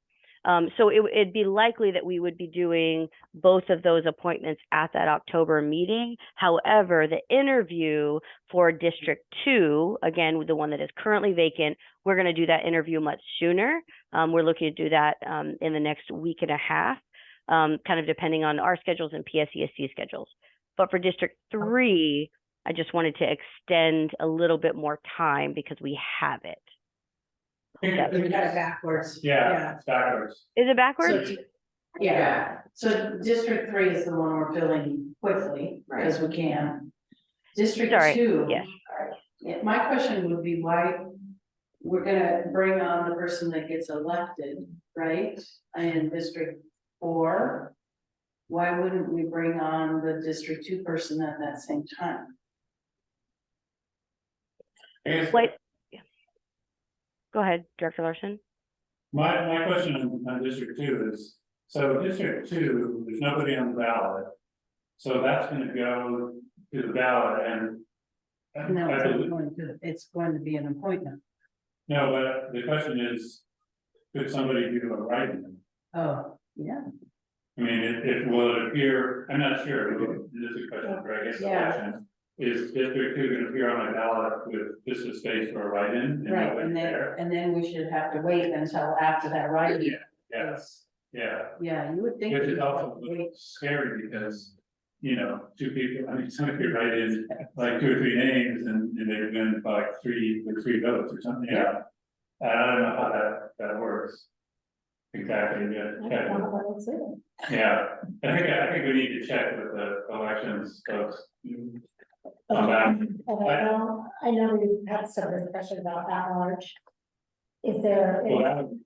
Speaker 6: So it'd be likely that we would be doing both of those appointments at that October meeting. However, the interview for District 2, again, the one that is currently vacant, we're going to do that interview much sooner. We're looking to do that in the next week and a half, kind of depending on our schedules and PSESD schedules. But for District 3, I just wanted to extend a little bit more time because we have it.
Speaker 8: We got it backwards.
Speaker 2: Yeah, it's backwards.
Speaker 6: Is it backwards?
Speaker 8: So, yeah, so District 3 is the one we're filling quickly, because we can. District
Speaker 6: Sorry,
Speaker 8: 2.
Speaker 6: yes.
Speaker 8: Yeah, my question would be why we're gonna bring on the person that gets elected, right? In District 4. Why wouldn't we bring on the District 2 person at that same time?
Speaker 6: Wait. Go ahead, Director Larson.
Speaker 2: My question on District 2 is, so District 2, there's nobody on the ballot. So that's gonna go to the ballot and.
Speaker 8: No,
Speaker 2: I believe-
Speaker 8: it's going to be an appointment.
Speaker 2: No, but the question is, could somebody do a write-in?
Speaker 8: Oh, yeah.
Speaker 2: I mean, it will it appear, I'm not sure, this is a question for, I guess, the
Speaker 8: Yeah.
Speaker 2: election. Is District 2 gonna appear on my ballot with just a space for a write-in?
Speaker 8: Right,
Speaker 2: nobody there?
Speaker 8: and then we should have to wait until after that writing.
Speaker 2: Yes, yeah.
Speaker 8: Yeah, you would think.
Speaker 2: Which
Speaker 8: we'd
Speaker 2: is
Speaker 8: have
Speaker 2: also
Speaker 8: to
Speaker 2: a little
Speaker 8: wait.
Speaker 2: scary because, you know, 2 people, I mean, somebody could write in like 2 or 3 names and they win by like 3 votes or something, yeah. I don't know how that works. Exactly, yeah. check with- Yeah, I think we need to check with the elections folks. On that.
Speaker 7: And I know we've had some discussion about at large. Is there?
Speaker 2: Well,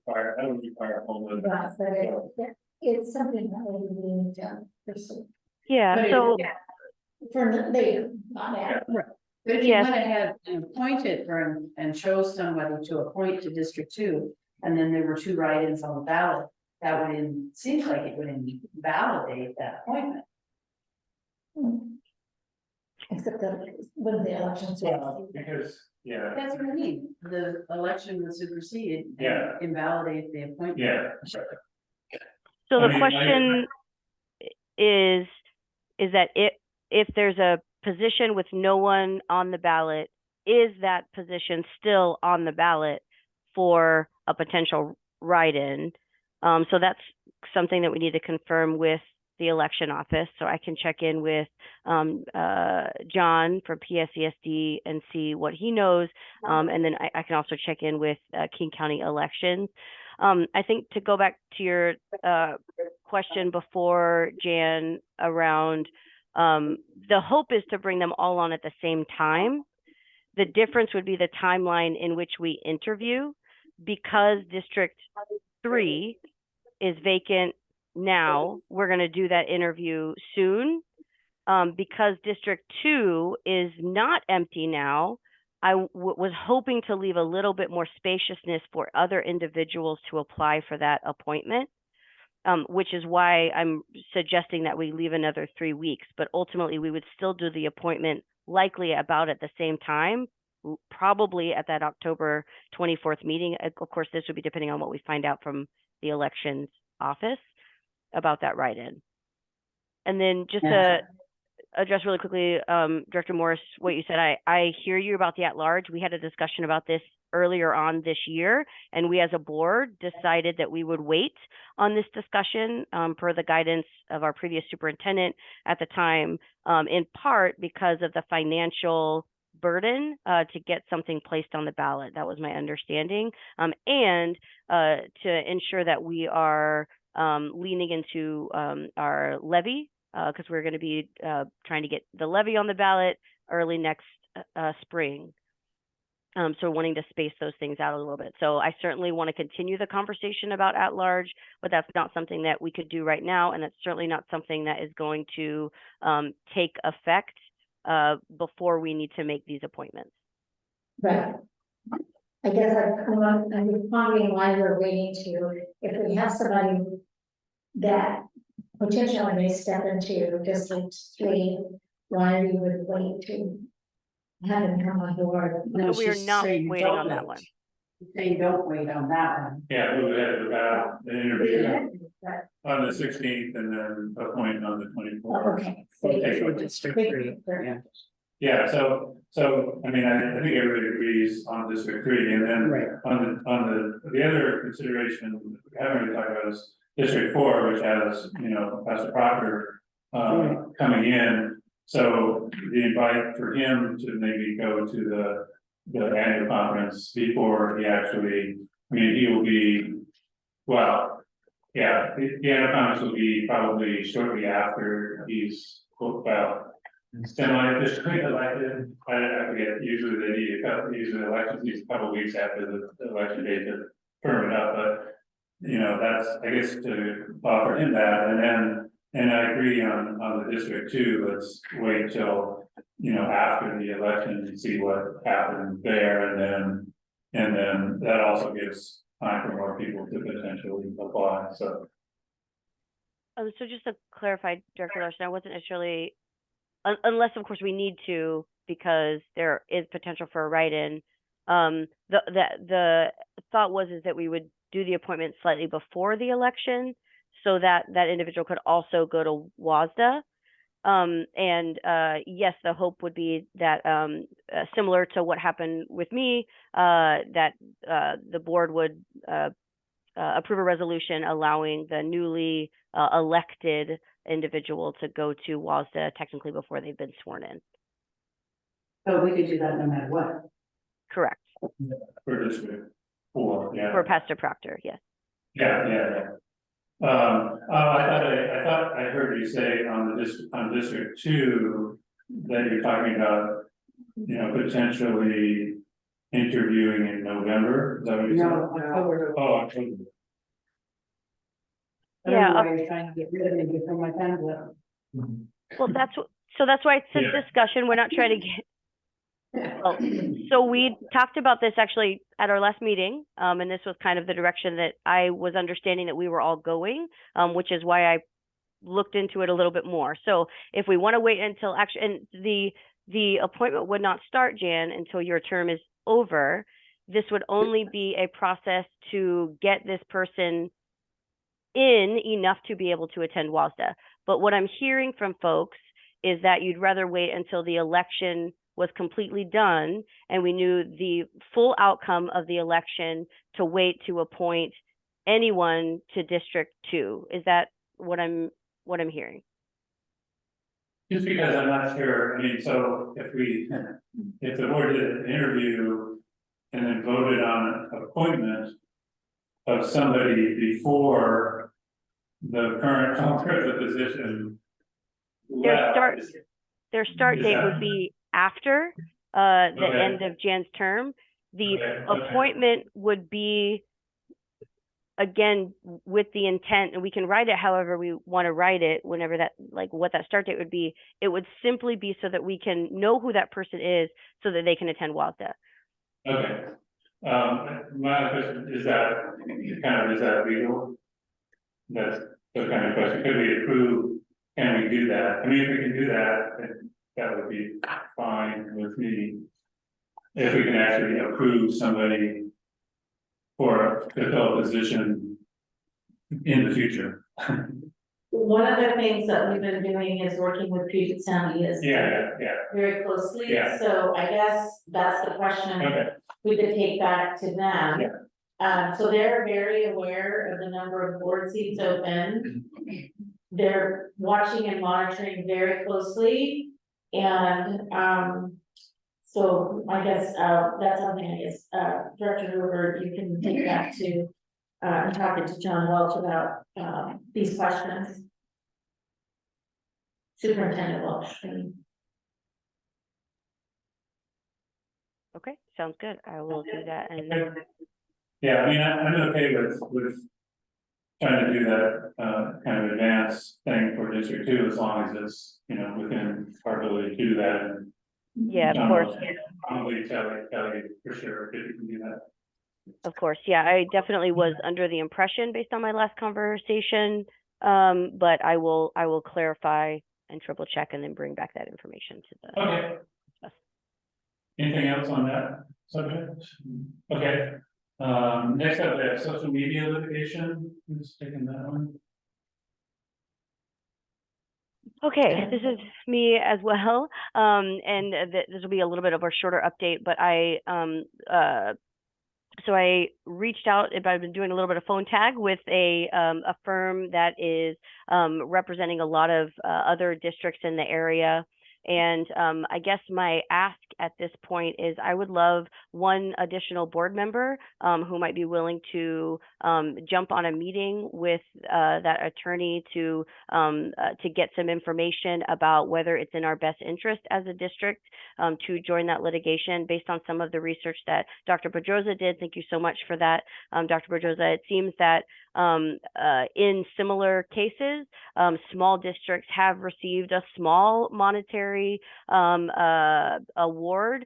Speaker 2: that would require a whole other.
Speaker 7: Right, but it's something that we need to pursue.
Speaker 6: Yeah,
Speaker 8: But
Speaker 6: so
Speaker 7: For later, not now.
Speaker 8: But if you
Speaker 6: Yes.
Speaker 8: went ahead and appointed and chose somebody to appoint to District 2, and then there were 2 write-ins on the ballot, that would seems like it would invalidate that appointment.
Speaker 7: Except that when the elections.
Speaker 2: Well, because, yeah,
Speaker 8: That's what I mean, the election would supersede. and
Speaker 2: Yeah.
Speaker 8: Invalidate the appointment.
Speaker 2: yeah.
Speaker 6: So
Speaker 2: I
Speaker 6: the
Speaker 2: mean,
Speaker 6: question is that if there's a position with no one on the ballot, is that position still on the ballot for a potential write-in? So that's something that we need to confirm with the election office, so I can check in with John from PSESD and see what he knows. And then I can also check in with King County Elections. I think to go back to your question before, Jan, around the hope is to bring them all on at the same time. The difference would be the timeline in which we interview, because District 3 is vacant now. We're going to do that interview soon. Because District 2 is not empty now, I was hoping to leave a little bit more spaciousness for other individuals to apply for that appointment, which is why I'm suggesting that we leave another 3 weeks. But ultimately, we would still do the appointment likely about at the same time, probably at that October 24th meeting. Of course, this would be depending on what we find out from the elections office about that write-in. And then just to address really quickly, Director Morris, what you said, I hear you about the at-large. We had a discussion about this earlier on this year, and we as a board decided that we would wait on this discussion per the guidance of our previous superintendent at the time, in part because of the financial burden to get something placed on the ballot. That was my understanding. And to ensure that we are leaning into our levy, because we're going to be trying to get the levy on the ballot early next spring. So wanting to space those things out a little bit. So I certainly want to continue the conversation about at-large, but that's not something that we could do right now. And it's certainly not something that is going to take effect before we need to make these appointments.
Speaker 7: Right. I guess I'm wondering why we're waiting to, if we have somebody that potentially may step into District 3, why we would wait to have him come on board.
Speaker 6: So we are not waiting on that one.
Speaker 8: They don't wait on that one.
Speaker 2: Yeah, move ahead with that, the interview on the 16th and then appoint on the 24th.
Speaker 7: Okay.
Speaker 2: Okay.
Speaker 8: District 3. Yeah.
Speaker 2: Yeah, so I mean, I think everybody agrees on District 3, and then
Speaker 8: Right.
Speaker 2: on the other consideration we haven't really talked about is District 4, which has, you know, Pastor Proctor coming in. So the invite for him to maybe go to the annual conference before he actually, I mean, he will be, well, yeah, the annual conference will be probably shortly after he's, well, semi-officially elected. I forget, usually they need usually elections needs a couple weeks after the election date to firm it up, but you know, that's, I guess, to offer him that, and I agree on the District 2, let's wait till, you know, after the election and see what happens there, and then that also gives time for more people to potentially apply, so.
Speaker 6: So just to clarify, Director Larson, I wasn't necessarily, unless of course we need to, because there is potential for a write-in. The thought was that we would do the appointment slightly before the election, so that that individual could also go to WASDA. Yes, the hope would be that similar to what happened with me, that the board would approve a resolution allowing the newly elected individual to go to WASDA technically before they've been sworn in.
Speaker 8: So we could do that no matter what.
Speaker 6: Correct.
Speaker 2: For District 4, yeah.
Speaker 6: For Pastor Proctor, yes.
Speaker 2: Yeah. I thought I heard you say on District 2 that you're talking about, you know, potentially interviewing in November. Is that what you said?
Speaker 8: No, October.
Speaker 2: Oh, October.
Speaker 8: I don't know
Speaker 6: Yeah,
Speaker 8: why you're trying to get rid of me before my time's up.
Speaker 6: Well, that's why it's a
Speaker 2: Yeah.
Speaker 6: discussion. We're not trying to get. Well, so we talked about this actually at our last meeting, and this was kind of the direction that I was understanding that we were all going, which is why I looked into it a little bit more. So if we want to wait until and the appointment would not start, Jan, until your term is over. This would only be a process to get this person in enough to be able to attend WASDA. But what I'm hearing from folks is that you'd rather wait until the election was completely done and we knew the full outcome of the election to wait to appoint anyone to District 2. Is that what I'm what I'm hearing.
Speaker 2: Just because I'm not sure, I mean, so if the board did an interview and then voted on an appointment of somebody before the current owner of the position left.
Speaker 6: Their start
Speaker 2: Is
Speaker 6: date
Speaker 2: that-
Speaker 6: would be after the
Speaker 2: Okay.
Speaker 6: end of Jan's term. The
Speaker 2: Okay.
Speaker 6: appointment would be, again, with the intent, and we can write it however we want to write it, whenever that, like what that start date would be. It would simply be so that we can know who that person is so that they can attend WASDA.
Speaker 2: Okay. My other question is that, is that legal? That's the kind of question, could we approve, can we do that? I mean, if we can do that, then that would be fine with me. If we can actually approve somebody for to fill a position in the future.
Speaker 3: One of the things that we've been doing is working with Puget Sound ESD
Speaker 2: Yeah,
Speaker 3: very closely.
Speaker 2: Yeah.
Speaker 3: So I guess that's the question
Speaker 2: okay,
Speaker 3: we could take back to them.
Speaker 2: Yeah.
Speaker 3: So they're very aware of the number of board seats open. They're watching and monitoring very closely. And, so I guess, that's something I guess, Director Hoover, you can take back to, and talking to John Welch about, these questions. Superintendent Welch, I mean.
Speaker 6: Okay, sounds good. I will do that. And
Speaker 2: yeah, I mean, I'm okay with trying to do that, kind of advanced thing for District 2, as long as it's, within our ability to do that. And
Speaker 6: yeah, of
Speaker 2: John
Speaker 6: course.
Speaker 2: will probably tell you for sure if you can do that.
Speaker 6: Of course, yeah, I definitely was under the impression based on my last conversation, but I will clarify and triple check and then bring back that information to the.
Speaker 2: Okay.
Speaker 6: Yes.
Speaker 2: Anything else on that subject? Okay, next up, we have social media litigation, who's taking that one?
Speaker 6: Okay, this is me as well, and this will be a little bit of a shorter update, but so I reached out, I've been doing a little bit of phone tag with a firm that is representing a lot of other districts in the area. And I guess my ask at this point is I would love one additional board member who might be willing to jump on a meeting with that attorney to get some information about whether it's in our best interest as a district to join that litigation based on some of the research that Dr. Pedroza did. Thank you so much for that, Dr. Pedroza. It seems that in similar cases, small districts have received a small monetary award,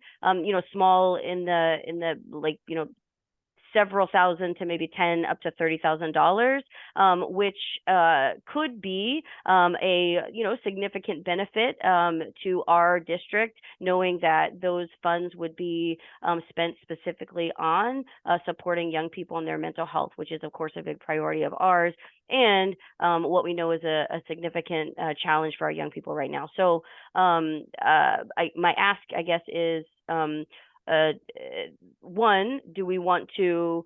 Speaker 6: small in the like, several thousand to maybe 10 up to $30,000, which could be a significant benefit to our district, knowing that those funds would be spent specifically on supporting young people in their mental health, which is of course a big priority of ours, and what we know is a significant challenge for our young people right now. So my ask, I guess, is one, do we want to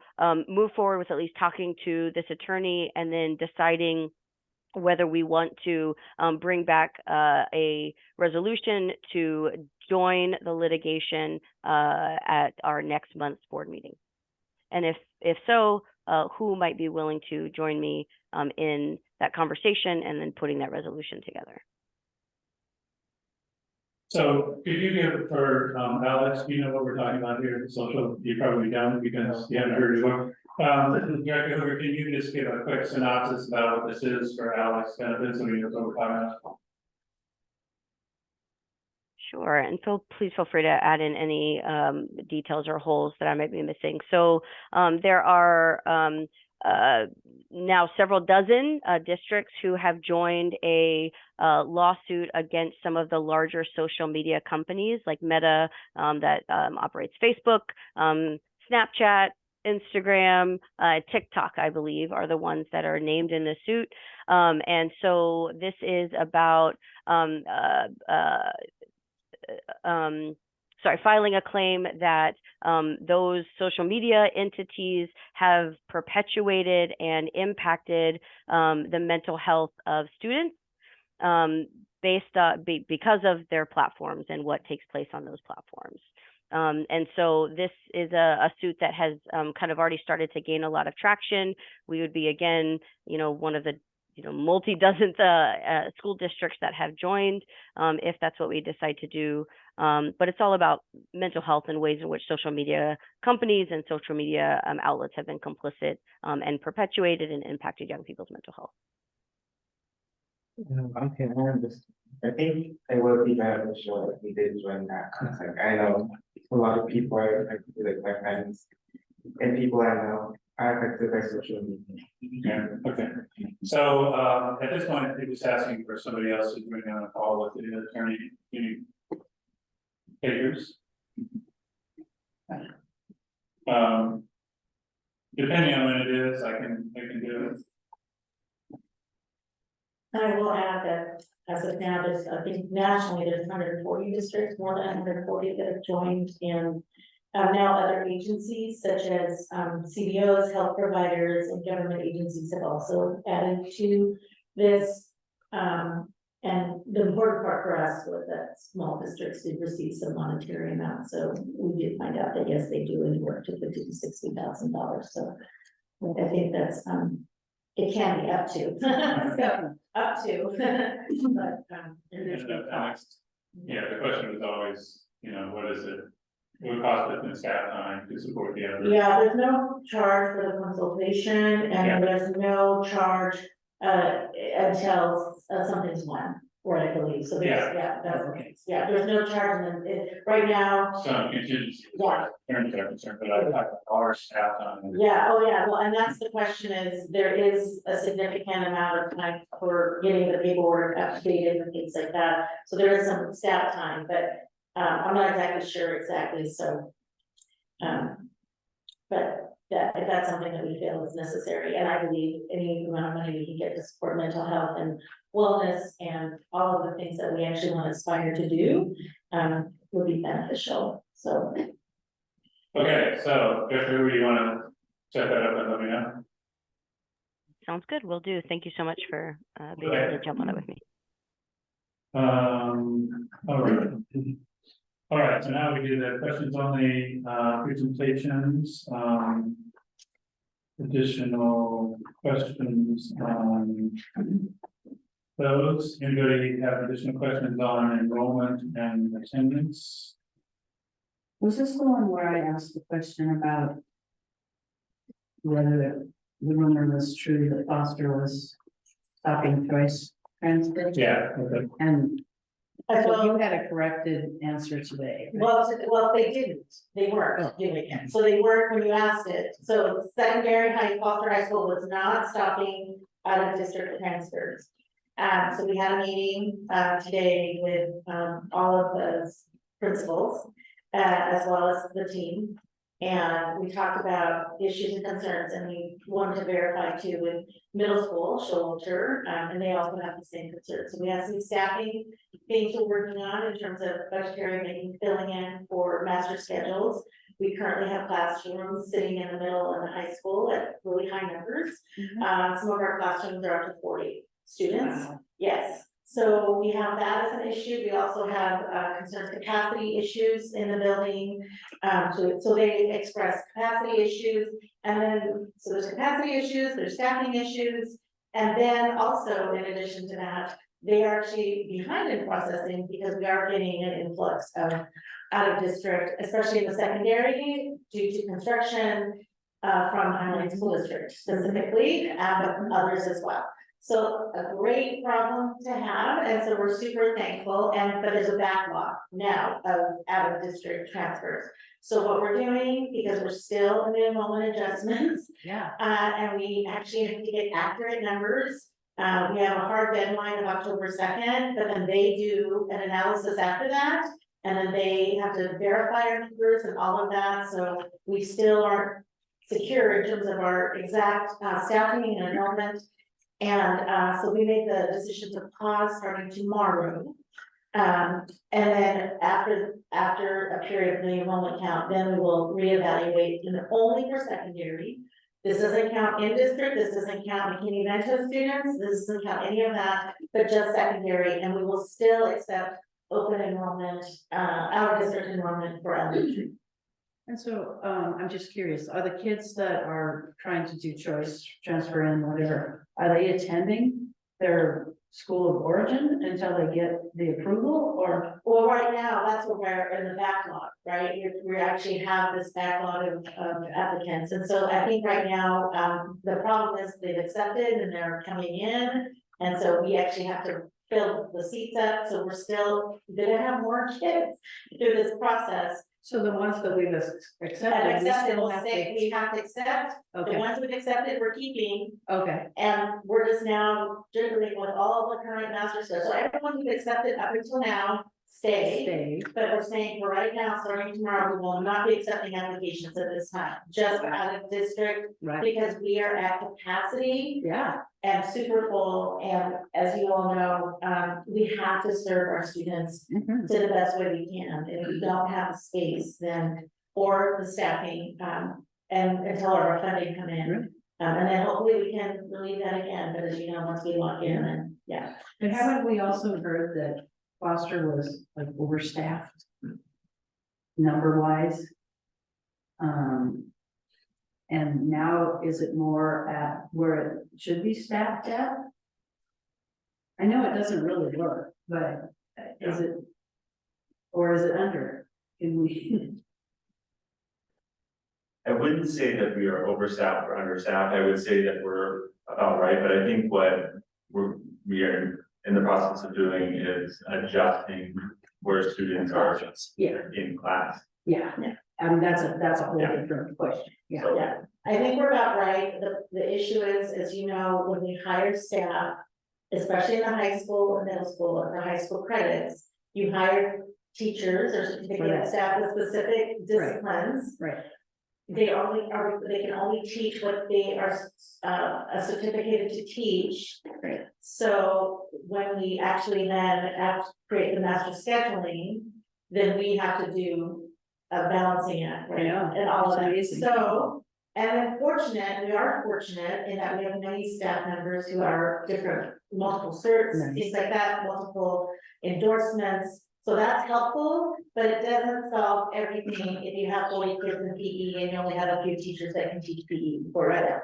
Speaker 6: move forward with at least talking to this attorney and then deciding whether we want to bring back a resolution to join the litigation at our next month's board meeting? And if so, who might be willing to join me in that conversation and then putting that resolution together?
Speaker 2: So could you give for Alex, do you know what we're talking about here? Social, you probably don't because you haven't heard it before. Director Hoover, can you just give a quick synopsis about what this is for Alex benefits so we know what we're talking about?
Speaker 6: Sure, and please feel free to add in any details or holes that I might be missing. So there are now several dozen districts who have joined a lawsuit against some of the larger social media companies like Meta that operates Facebook, Snapchat, Instagram, TikTok, I believe, are the ones that are named in the suit. And so this is about filing a claim that those social media entities have perpetuated and impacted the mental health of students because of their platforms and what takes place on those platforms. And so this is a suit that has kind of already started to gain a lot of traction. We would be, again, one of the multi-dozen school districts that have joined, if that's what we decide to do. But it's all about mental health and ways in which social media companies and social media outlets have been complicit and perpetuated and impacted young people's mental health.
Speaker 4: Okay, I think it would be beneficial if we did join that, because like I know a lot of people are like my friends and people I know are affected by social media.
Speaker 2: Yeah, okay. So, at this point, I'm just asking for somebody else to bring on a call with the attorney. Papers. Depending on when it is, I can do it.
Speaker 3: I will add that as of now, there's, I think nationally, there's 140 districts, more than 140 that have joined, and now other agencies such as CBOs, health providers, and government agencies have also added to this. And the important part for us was that small districts did receive some monetary amount, so we did find out that yes, they do anywhere to $50,000 to $60,000. So I think that's it can be up to. So up to, but and there's no cost.
Speaker 2: Yeah, the question was always, what is it? What cost it in staff time to support the effort?
Speaker 3: Yeah, there's no charge for the consultation, and there's no charge until something's won, or I believe, so there's, that's okay. Yeah, there's no charge, and then right now.
Speaker 2: Some contingency.
Speaker 3: Yeah.
Speaker 2: Parents are concerned, but I have our staff time.
Speaker 3: Yeah, oh yeah, well, and that's the question is, there is a significant amount of time for getting the paperwork updated and things like that. So there is some staff time, but I'm not exactly sure so. But that, if that's something that we feel is necessary, and I believe any amount of money we can get to support mental health and wellness and all of the things that we actually want to aspire to do, would be beneficial, so.
Speaker 2: Okay, so Jeffrey, you want to set that up and let me know?
Speaker 6: Sounds good. Will do. Thank you so much for being able to jump on it with me.
Speaker 2: All right, so now we do the questions on the presentations. Additional questions on those. Anybody have additional questions on enrollment and attendance?
Speaker 8: Was this the one where I asked the question about whether the rumor was true that Foster was stopping choice transfer?
Speaker 2: Yeah, okay.
Speaker 8: And
Speaker 3: As
Speaker 8: so
Speaker 3: well,
Speaker 8: you had a corrected answer today. Right?
Speaker 3: well, they didn't, they weren't doing it, so they weren't when you asked it, so secondary Foster High School was not stopping out of district transfers. So we had a meeting today with all of the principals, as well as the team. And we talked about issues and concerns, and we wanted to verify too with middle school, Showalter, and they also have the same concerns. So we have some staffing things we're working on in terms of budgetary, making, filling in for master schedules. We currently have classrooms sitting in the middle and the high school at really high numbers. Some of our classrooms are up to 40 students. Wow. Yes. So we have that as an issue. We also have concerns capacity issues in the building. So they express capacity issues, and then, so there's capacity issues, there's staffing issues. And then also, in addition to that, they are actually behind in processing because we are getting an influx of out of district, especially in the secondary, due to construction from Highline School District specifically, but others as well. So a great problem to have, and so we're super thankful, but there's a backlog now of out of district transfers. So what we're doing, because we're still in the enrollment adjustments. Yeah. And we actually have to get accurate numbers. We have a hard deadline of October 2nd, but then they do an analysis after that. And then they have to verify our numbers and all of that, so we still aren't secure in terms of our exact staffing and enrollment. And so we made the decision to pause starting tomorrow. And then after a period of the enrollment count, then we will reevaluate, and only for secondary, This doesn't count in district, this doesn't count McKinney-Vento students, this doesn't count any of that, but just secondary, and we will still accept open enrollment, out of district enrollment for elementary.
Speaker 8: And so, I'm just curious, are the kids that are trying to do choice, transfer in, whatever, are they attending their school of origin until they get the approval, or?
Speaker 3: Well, right now, that's what we're in the backlog, right? We actually have this backlog of applicants, and so I think right now, the problem is they've accepted and they're coming in. And so we actually have to fill the seats up, so we're still gonna have more kids through this process.
Speaker 8: So the ones that we've
Speaker 3: And
Speaker 8: accepted, we
Speaker 3: accepted,
Speaker 8: still
Speaker 3: we'll
Speaker 8: have
Speaker 3: say,
Speaker 8: to,
Speaker 3: we have to accept, the
Speaker 8: okay,
Speaker 3: ones we've accepted, we're keeping.
Speaker 8: okay,
Speaker 3: And we're just now jiggling with all the current master stuff, so everyone who's accepted up until now, stay.
Speaker 8: stay,
Speaker 3: But we're saying for right now, starting tomorrow, we will not be accepting applications at this time, just out of district,
Speaker 8: right,
Speaker 3: because we are at capacity
Speaker 8: yeah,
Speaker 3: and super full, and as you all know, we have to serve our students
Speaker 8: mhm,
Speaker 3: to the best way we can. If we don't have the space, then, or the staffing, and until our funding come in. And then hopefully we can relieve that again, but as you know, once we lock in, and yeah.
Speaker 8: but haven't we also heard that Foster was like overstaffed? Number wise? And now is it more at where it should be staffed at? I know it doesn't really work, but is it? Or is it under? Can we?
Speaker 5: I wouldn't say that we are overstaffed or understaffed, I would say that we're about right, but I think what we are in the process of doing is adjusting where students are
Speaker 8: Yeah,
Speaker 5: in class.
Speaker 8: yeah, I mean, that's a whole
Speaker 5: Yeah.
Speaker 8: different question, yeah.
Speaker 5: So-
Speaker 3: Yeah, I think we're about right. The issue is, as you know, when we hire staff, especially in the high school and middle school, and the high school credits, you hire teachers or certificate
Speaker 8: Right.
Speaker 3: staff with specific disciplines.
Speaker 8: Right,
Speaker 3: They can only teach what they are, certificated to teach.
Speaker 8: Right.
Speaker 3: So when we actually then have to create the master scheduling, then we have to do a balancing act, right?
Speaker 8: Yeah,
Speaker 3: And all of
Speaker 8: it's
Speaker 3: that,
Speaker 8: amazing.
Speaker 3: so, and we are fortunate in that we have many staff members who are different, multiple certs,
Speaker 8: Nice.
Speaker 3: things like that, multiple endorsements. So that's helpful, but it doesn't solve everything if you have 40 kids in PE and you only have a few teachers that can teach PE for it.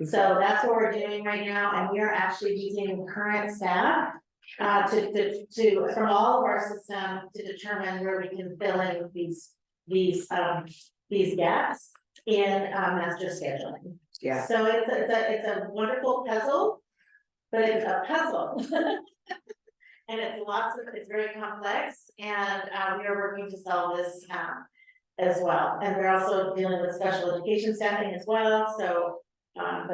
Speaker 3: So that's what we're doing right now, and we are actually using current staff from all of our system to determine where we can fill in these gaps in master scheduling.
Speaker 8: yeah,
Speaker 3: So it's a wonderful puzzle, but it's a puzzle. And it's very complex, and we are working to solve this as well. And we're also dealing with special education staffing as well, so but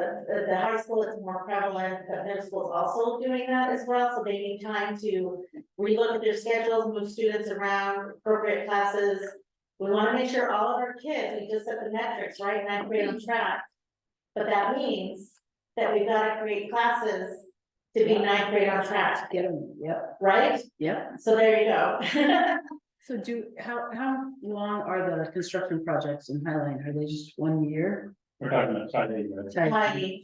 Speaker 3: the high school is more prevalent, but middle school is also doing that as well, so they need time to relook at their schedules, move students around, appropriate classes. We wanna make sure all of our kids, we just set the metrics, right, 9th grade on track. But that means that we've gotta create classes to be 9th grade on track,
Speaker 8: get them, yep,
Speaker 3: right?
Speaker 8: yep.
Speaker 3: So there you go.
Speaker 8: So how long are the construction projects in Highline? Are they just 1 year?
Speaker 2: We're talking about Friday, right?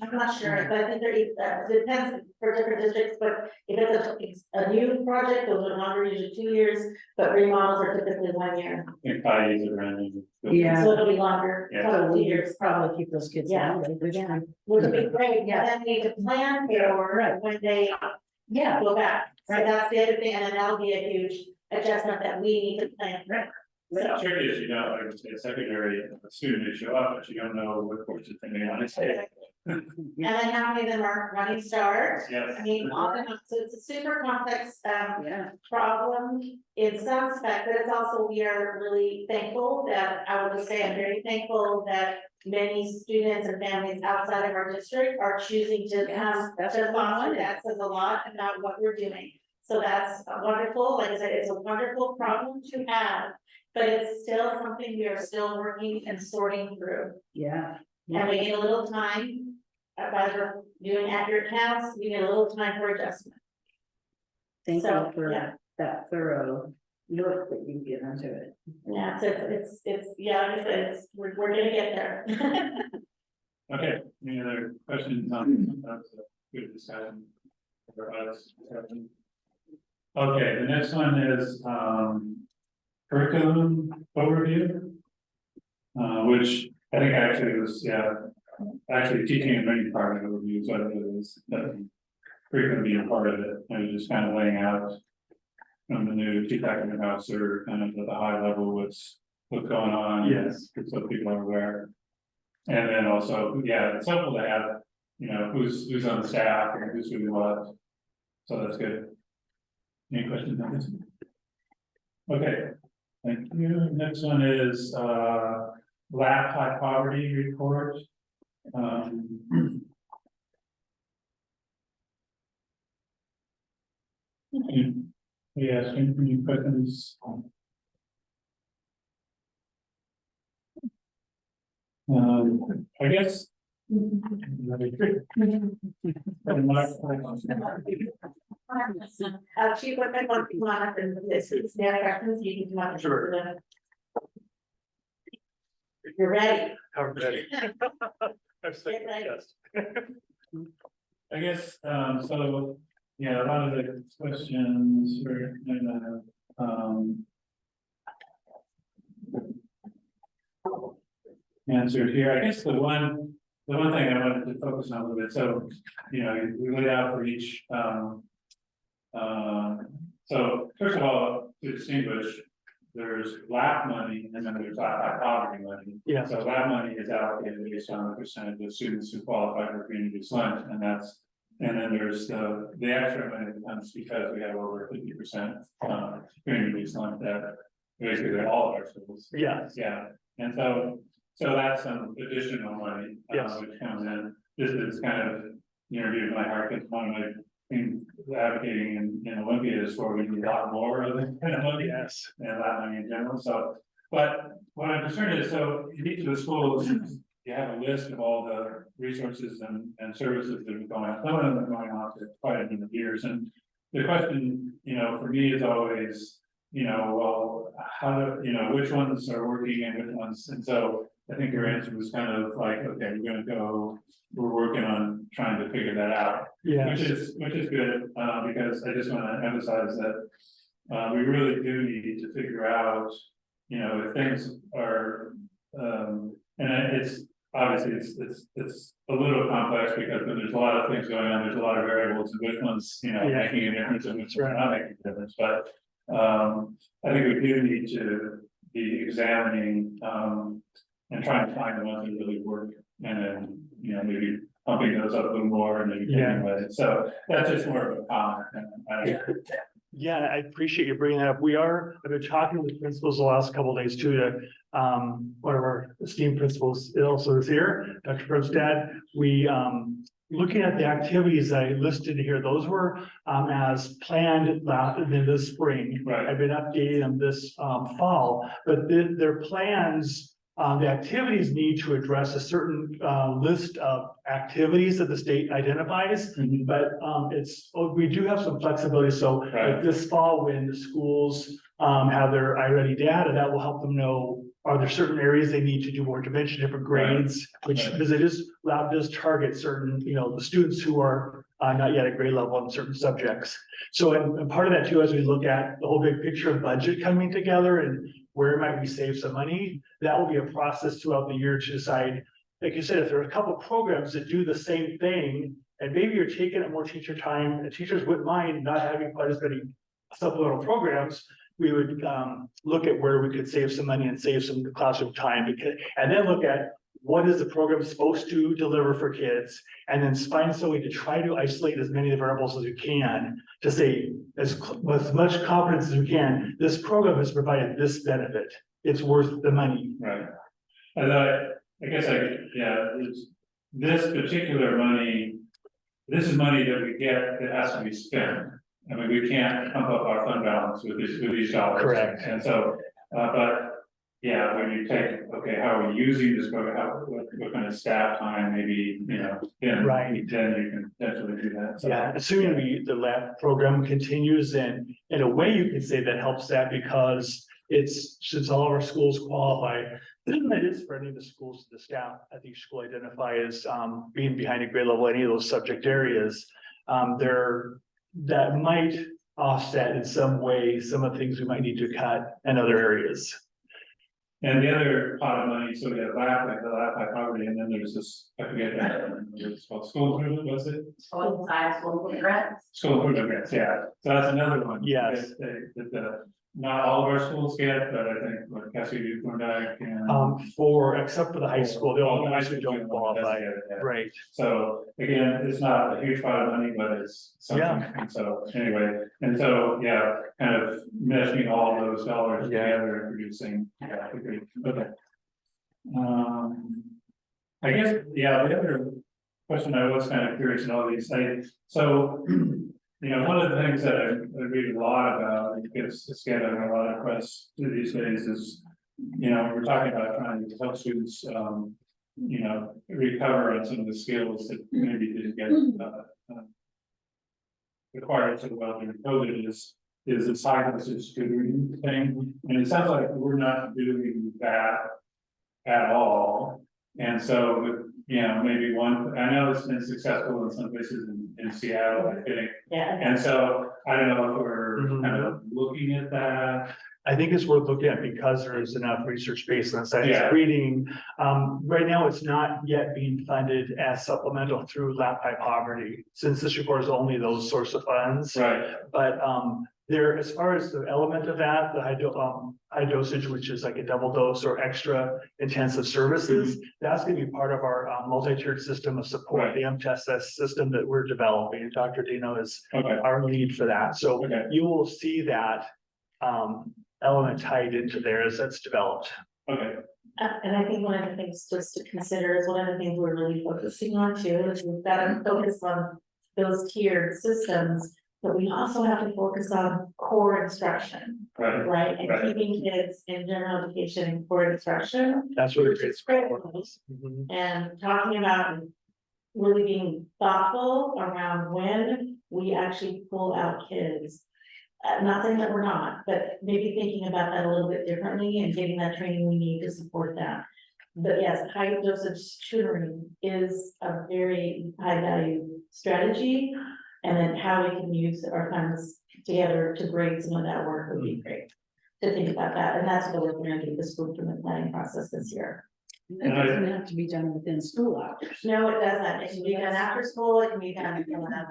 Speaker 3: I'm not sure, but I think it depends for different districts, but if it's a new project, those are longer, usually 2 years, but remodels are typically 1 year.
Speaker 2: I think Friday's around.
Speaker 8: Yeah.
Speaker 3: So it'll be longer,
Speaker 2: Yeah.
Speaker 3: probably
Speaker 8: So
Speaker 3: 2
Speaker 8: we
Speaker 3: years,
Speaker 8: could probably keep those kids
Speaker 3: Yeah.
Speaker 8: down, which
Speaker 3: Yeah. which would be great,
Speaker 8: Yeah.
Speaker 3: and then we need to plan for
Speaker 8: Right.
Speaker 3: when they
Speaker 8: yeah,
Speaker 3: go back. So
Speaker 8: Right.
Speaker 3: that's the other thing, and then that'll be a huge adjustment that we need to plan.
Speaker 8: Right.
Speaker 2: It's tricky, as you know, I would say secondary, a student may show up, but you don't know what courses they may want to take.
Speaker 3: And then how many of them are running start?
Speaker 2: Yes.
Speaker 3: I mean, often, so it's a super complex,
Speaker 8: yeah,
Speaker 3: problem in some respect, but it's also, we are really thankful that, I would just say, I'm very thankful that many students and families outside of our district are choosing to come
Speaker 8: that's
Speaker 3: to
Speaker 8: what we
Speaker 3: Foster.
Speaker 8: wanted.
Speaker 3: That says a lot about what we're doing. So that's wonderful, like I said, it's a wonderful problem to have, but it's still something we are still working and sorting through.
Speaker 8: yeah.
Speaker 3: And we need a little time, as we're doing accurate counts, we need a little time for adjustment.
Speaker 8: Thank
Speaker 3: So,
Speaker 8: you for
Speaker 3: yeah.
Speaker 8: that thorough look that you give into it.
Speaker 3: Yeah, so it's, yeah, like I said, we're gonna get there.
Speaker 2: Okay, any other questions on, that's a good discussion for us? Okay, the next one is, curriculum overview. Which I think actually was, yeah, actually teaching and learning part of the overview is what it is, that curriculum being a part of it, and just kind of laying out. From the new chief academic officer, kind of at the high level, what's going on.
Speaker 4: Yes.
Speaker 2: So people are aware. And then also, yeah, it's helpful to have, you know, who's on the staff and who's doing what. So that's good. Any questions on this? Okay, thank you. Next one is lab high poverty report. Yes, any questions? I guess.
Speaker 3: Chief, what I want to come up and this is their questions, you can come up.
Speaker 10: Sure.
Speaker 3: You're ready.
Speaker 10: I'm ready. I'm
Speaker 3: Get ready.
Speaker 2: I guess, so, yeah, a lot of the questions were, answered here. I guess the one thing I wanted to focus on a little bit, so, you know, we laid out for each, so first of all, to distinguish, there's LAP money and then there's LAP poverty money.
Speaker 10: Yeah.
Speaker 2: So LAP money is allocated based on the percentage of students who qualify for community lunch, and that's, and then there's the extra money that comes because we have over 50% community lunch that basically all of our schools.
Speaker 10: Yeah.
Speaker 2: Yeah, and so that's some additional money,
Speaker 10: Yes.
Speaker 2: which comes in. This is kind of near to my heart, because one of my things advocating in Olympia is for we need a lot more of this kind of money.
Speaker 10: Yes.
Speaker 2: And that money in general, so, but what I'm concerned is, so in each of the schools, you have a list of all the resources and services that are going on. Some of them are going on for quite a number of years, and the question, you know, for me is always, you know, well, how do, you know, which ones are working and which ones, and so I think your answer was kind of like, okay, we're working on trying to figure that out.
Speaker 10: Yeah.
Speaker 2: Which is good, because I just wanna emphasize that, we really do need to figure out, you know, if things are, and it's, obviously, it's a little complex, because when there's a lot of things going on, there's a lot of variables, and which ones, you know,
Speaker 10: Yeah.
Speaker 2: making a difference, and which are not making a difference, but, I think we do need to be examining, and trying to find the ones that really work, and then, you know, maybe pumping those up a little more and then getting with it. So that's just more of a comment. And
Speaker 10: Yeah, I appreciate you bringing that up. I've been talking with principals the last couple of days too, to, one of our esteemed principals also is here, Dr. Brumstad. We, looking at the activities that I listed here, those were, as planned in the spring.
Speaker 2: Right.
Speaker 10: I've been updating them this, fall, but their plans, the activities need to address a certain list of activities that the state identifies.
Speaker 2: Mhm.
Speaker 10: But we do have some flexibility. So
Speaker 2: Right.
Speaker 10: like this fall, when the schools have their iReady data, that will help them know, are there certain areas they need to do more intervention, different grades, which,
Speaker 2: Right.
Speaker 10: because it is, lab does target certain, you know, the students who are not yet at grade level in certain subjects. So, and part of that too, as we look at the whole big picture of budget coming together and where might we save some money, that will be a process throughout the year to decide, like you said, if there are a couple of programs that do the same thing, and maybe you're taking up more teacher time, and teachers wouldn't mind not having quite as many supplemental programs, we would look at where we could save some money and save some classroom time, and then look at what is the program supposed to deliver for kids, and then find some way to try to isolate as many of the variables as we can to say, with much confidence as we can, this program has provided this benefit. It's worth the money.
Speaker 2: Right. And I guess this particular money, this is money that we get that has to be spent. I mean, we can't pump up our fund balance with these dollars.
Speaker 10: Correct.
Speaker 2: And so, but yeah, when you take, okay, how are we using this program, what kind of staff time, maybe, you know, then
Speaker 10: Right.
Speaker 2: then you can potentially do that. So,
Speaker 10: Yeah, assuming the lab program continues, and in a way you can say that helps that, because it's, since all of our schools qualify, it is for any of the schools, the staff at each school identify as, being behind a grade level, any of those subject areas. That might offset in some way, some of the things we might need to cut in other areas.
Speaker 2: And the other pot of money, so we have LAP, like the LAP by poverty, and then there's this, I forget that, it's called school improvement, what's it?
Speaker 1: School science, school grants.
Speaker 2: School improvement grants, yeah, so that's another one.
Speaker 10: Yes.
Speaker 2: That not all of our schools get, but I think like Cassie, Thorndike and.
Speaker 10: Except for the high school, the only ones who don't qualify, right?
Speaker 2: So again, it's not a huge pot of money, but it's something, and so anyway, and so, yeah, kind of meshing all those dollars
Speaker 10: Yeah.
Speaker 2: together and producing, agree, okay. I guess, yeah, the other question I was kind of curious in all these things, so. You know, one of the things that I read a lot about, it's getting a lot of press these days is, you know, we're talking about trying to help students, you know, recover on some of the skills that maybe didn't get acquired so well during COVID is the science tutoring thing. And it sounds like we're not doing that at all. And so, you know, maybe one, I know it's been successful in some places in Seattle, I think.
Speaker 3: Yeah.
Speaker 2: And so I don't know if we're kind of looking at that.
Speaker 10: I think it's worth looking at because there is enough research based on science
Speaker 2: Yeah.
Speaker 10: reading. Right now, it's not yet being funded as supplemental through LAP by poverty, since this report is only those sorts of funds.
Speaker 2: Right.
Speaker 10: But there, as far as the element of that, the high dosage, which is like a double dose or extra intensive services, that's gonna be part of our multi-tiered system of support,
Speaker 2: Right.
Speaker 10: the MTSS system that we're developing. Dr. Dino is
Speaker 2: Okay.
Speaker 10: our lead for that. So
Speaker 2: Okay.
Speaker 10: you will see that element tied into there as that's developed.
Speaker 2: Okay.
Speaker 3: And I think one of the things just to consider is one of the things we're really focusing on too, is we've got to focus on those tiered systems. But we also have to focus on core instruction,
Speaker 2: Right.
Speaker 3: right? And
Speaker 2: Right.
Speaker 3: keeping kids in general education and core instruction.
Speaker 10: That's what
Speaker 3: Which
Speaker 10: it
Speaker 3: is
Speaker 10: is.
Speaker 3: critical. And talking about really being thoughtful around when we actually pull out kids. Not saying that we're not, but maybe thinking about that a little bit differently and getting that training we need to support that. But yes, high dosage tutoring is a very high value strategy. And then how we can use our funds together to grade some of that work would be great. To think about that, and that's what we're gonna do the school improvement planning process this year.
Speaker 8: That doesn't have to be done within school hours.
Speaker 3: No, it doesn't. It can be done after school, it can be done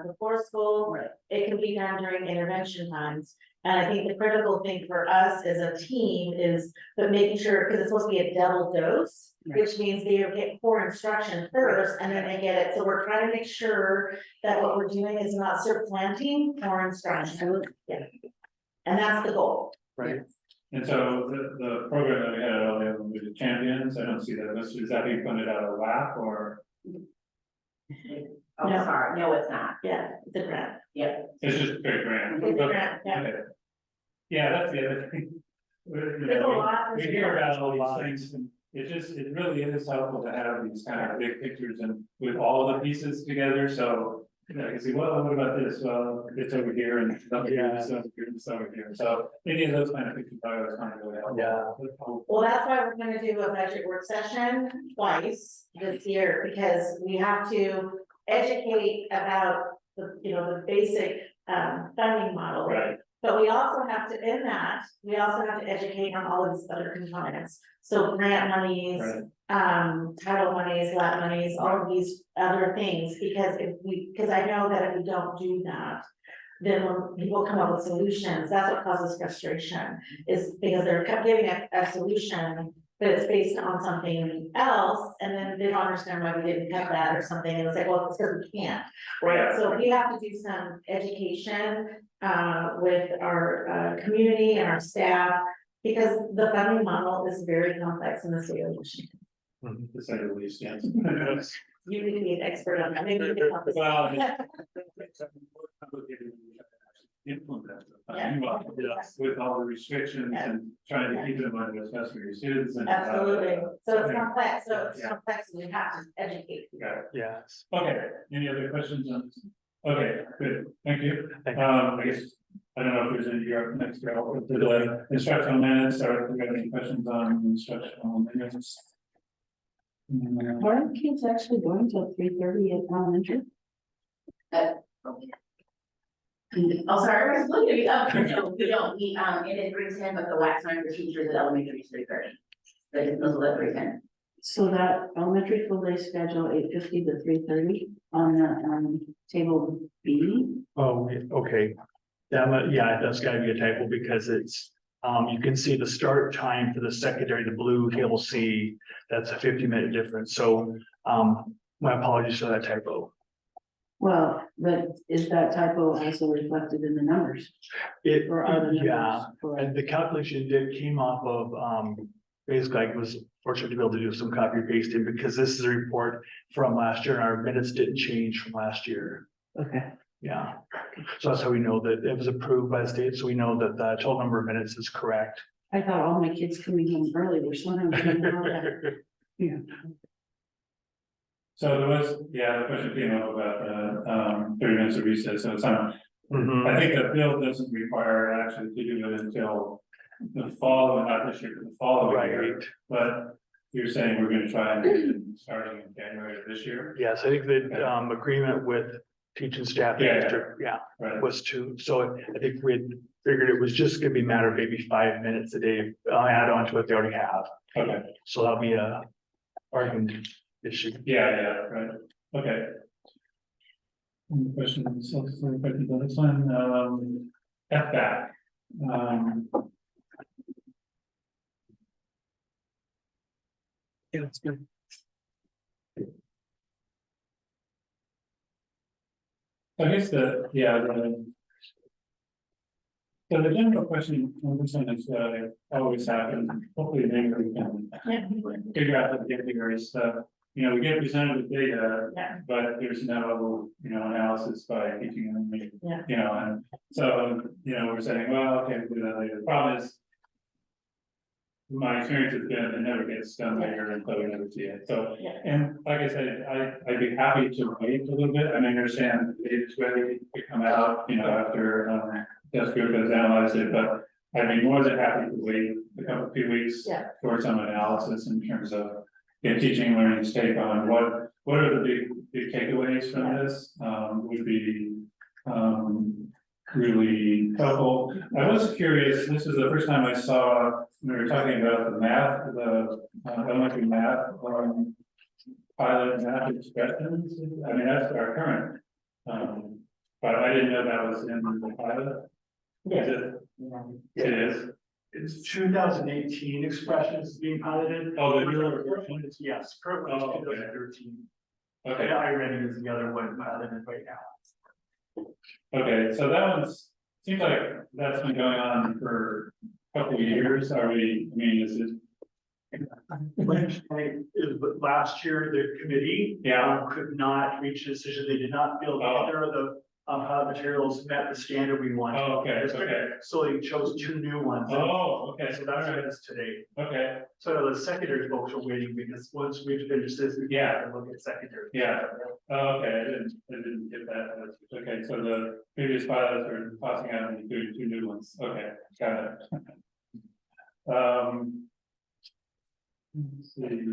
Speaker 3: before school,
Speaker 8: Right.
Speaker 3: it can be done during intervention times. And I think the critical thing for us as a team is, but making sure, because it's supposed to be a double dose, which means they get core instruction first and then they get it. So we're trying to make sure that what we're doing is not supplanting core instruction.
Speaker 8: Absolutely.
Speaker 3: Yeah. And that's the goal.
Speaker 10: Right.
Speaker 2: And so the program that we had at LA with the champions, I don't see that, is that being funded out of LAP or?
Speaker 1: Oh,
Speaker 3: No.
Speaker 1: sorry, no, it's not.
Speaker 3: Yeah, it's a grant.
Speaker 2: It's just a straight grant?
Speaker 3: It's a grant, yeah.
Speaker 2: Okay. Yeah, that's the other thing. You
Speaker 3: There's a
Speaker 2: know,
Speaker 3: lot.
Speaker 2: we hear about all these things and it really is helpful to have these kind of big pictures and with all the pieces together, so. You know, I can see, well, what about this? Well, it's over here and it's over here, it's over here, it's over here. So any of those kind of pictures I was kind of really helpful.
Speaker 10: Yeah.
Speaker 3: Well, that's why we're gonna do a budget work session twice this year, because we have to educate about the, you know, the basic funding model.
Speaker 2: Right.
Speaker 3: But we also have to, in that, we also have to educate on all of these other components. So grant monies,
Speaker 2: Right.
Speaker 3: title monies, lab monies, all of these other things, because because I know that if we don't do that. Then when people come up with solutions, that's what causes frustration, is because they're kept giving a solution. But it's based on something else, and then they don't understand why we didn't cut that or something, and it's like, well, it's because we can't. Right, so we have to do some education with our community and our staff. Because the funding model is very complex in the state of Washington.
Speaker 2: To say the least, yes.
Speaker 3: You need to be an expert on that, maybe you can help us.
Speaker 2: Well, implement with all the restrictions and trying to keep them under assessment for your students and.
Speaker 3: Absolutely, so it's
Speaker 2: yeah.
Speaker 3: complex, so it's
Speaker 2: Yeah.
Speaker 3: complex, and we have to educate.
Speaker 2: Got it.
Speaker 10: Yes.
Speaker 2: Okay, any other questions on this? Okay, good, thank you.
Speaker 10: Thank you.
Speaker 2: I guess I don't know if there's any here next year, for the instructional minutes, or if we got any questions on instructional minutes.
Speaker 8: Are kids actually going till 3:30 at elementary?
Speaker 1: Oh, sorry, I was looking, no, we don't, it is 3:10, but the wax time for teachers at elementary is 3:30. They just middle at 3:10.
Speaker 8: So that elementary full day schedule, 8:50 to 3:30 on the, table B.
Speaker 10: Oh, okay. Yeah, that's gotta be a typo because it's, you can see the start time for the secondary, the blue table C, that's a 50-minute difference. So, my apologies for that typo.
Speaker 8: Well, but is that typo also reflected in the numbers?
Speaker 10: It,
Speaker 8: Or are the numbers
Speaker 10: yeah,
Speaker 8: correct?
Speaker 10: and the calculation came off of, basically I was fortunate to be able to do some copy pasting because this is a report from last year and our minutes didn't change from last year.
Speaker 8: Okay.
Speaker 10: Yeah, so that's how we know that it was approved by the state, so we know that the total number of minutes is correct.
Speaker 8: I thought all my kids coming home early were somehow getting all that. Yeah.
Speaker 2: So there was, the question came up about the 30 minutes of recess, so it's not,
Speaker 10: Mhm.
Speaker 2: I think the bill doesn't require actually to do it until the following, not this year, but the following year.
Speaker 10: Right.
Speaker 2: But you're saying we're gonna try and do it starting in January of this year?
Speaker 10: Yes, I think the agreement with teaching staff,
Speaker 2: Yeah,
Speaker 10: district, yeah,
Speaker 2: Right,
Speaker 10: was to, so I think we had figured it was just gonna be a matter of maybe 5 minutes a day, add on to what they already have.
Speaker 2: okay,
Speaker 10: So that'll be a argument issue.
Speaker 2: yeah, right, okay. Any questions, so questions on this one, FBAC.
Speaker 10: Yeah, that's good.
Speaker 2: I guess so the general question, I'm saying is, always happen, hopefully maybe we can figure out how to get the stuff. You know, we get presented with data,
Speaker 3: Yeah.
Speaker 2: but there's no, analysis by teaching them.
Speaker 3: Yeah.
Speaker 2: And so, we're saying, well, okay, we'll do that later. The problem is, my experience has been, it never gets done later, and so we never see it, so.
Speaker 3: Yeah.
Speaker 2: And like I said, I'd be happy to wait a little bit, I mean, I understand the data's ready to come out, after, this group has analyzed it, but I'd be more than happy to wait a few weeks.
Speaker 3: Yeah.
Speaker 2: For some analysis in terms of, teaching and learning's take on what are the big takeaways from this, would be, really helpful. I was curious, this is the first time I saw, we were talking about the math, the elementary math, pilot math expressions, I mean, that's our current. But I didn't know that was in the pilot.
Speaker 3: Yes.
Speaker 2: It is,
Speaker 10: It's 2018 expressions being piloted.
Speaker 2: Oh, the newer
Speaker 10: version is, yes, currently it's
Speaker 2: Oh, okay.
Speaker 10: 2013.
Speaker 2: okay.
Speaker 10: iReady is the other one piloted right now.
Speaker 2: Okay, so that seems like that's been going on for a couple of years, is it?
Speaker 10: Last year, the committee could not reach a decision. They did not feel either of the pilot materials met the standard we wanted.
Speaker 2: Oh, okay.
Speaker 10: So they chose 2 new ones.
Speaker 2: Oh, okay,
Speaker 10: So that's what it is today.
Speaker 2: okay,
Speaker 10: So the secondary folks are waiting because once we've finished this, we can look at secondary.
Speaker 2: yeah, okay, I didn't get that, that's, okay, so the previous pilots are tossing out and doing 2 new ones, okay, got it. Let's see.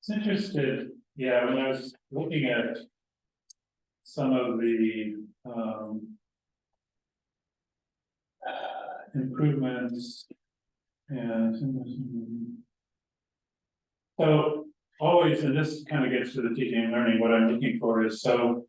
Speaker 2: It's interested, when I was looking at some of the, improvements and so always, and this kind of gets to the teaching and learning, what I'm looking for is, so,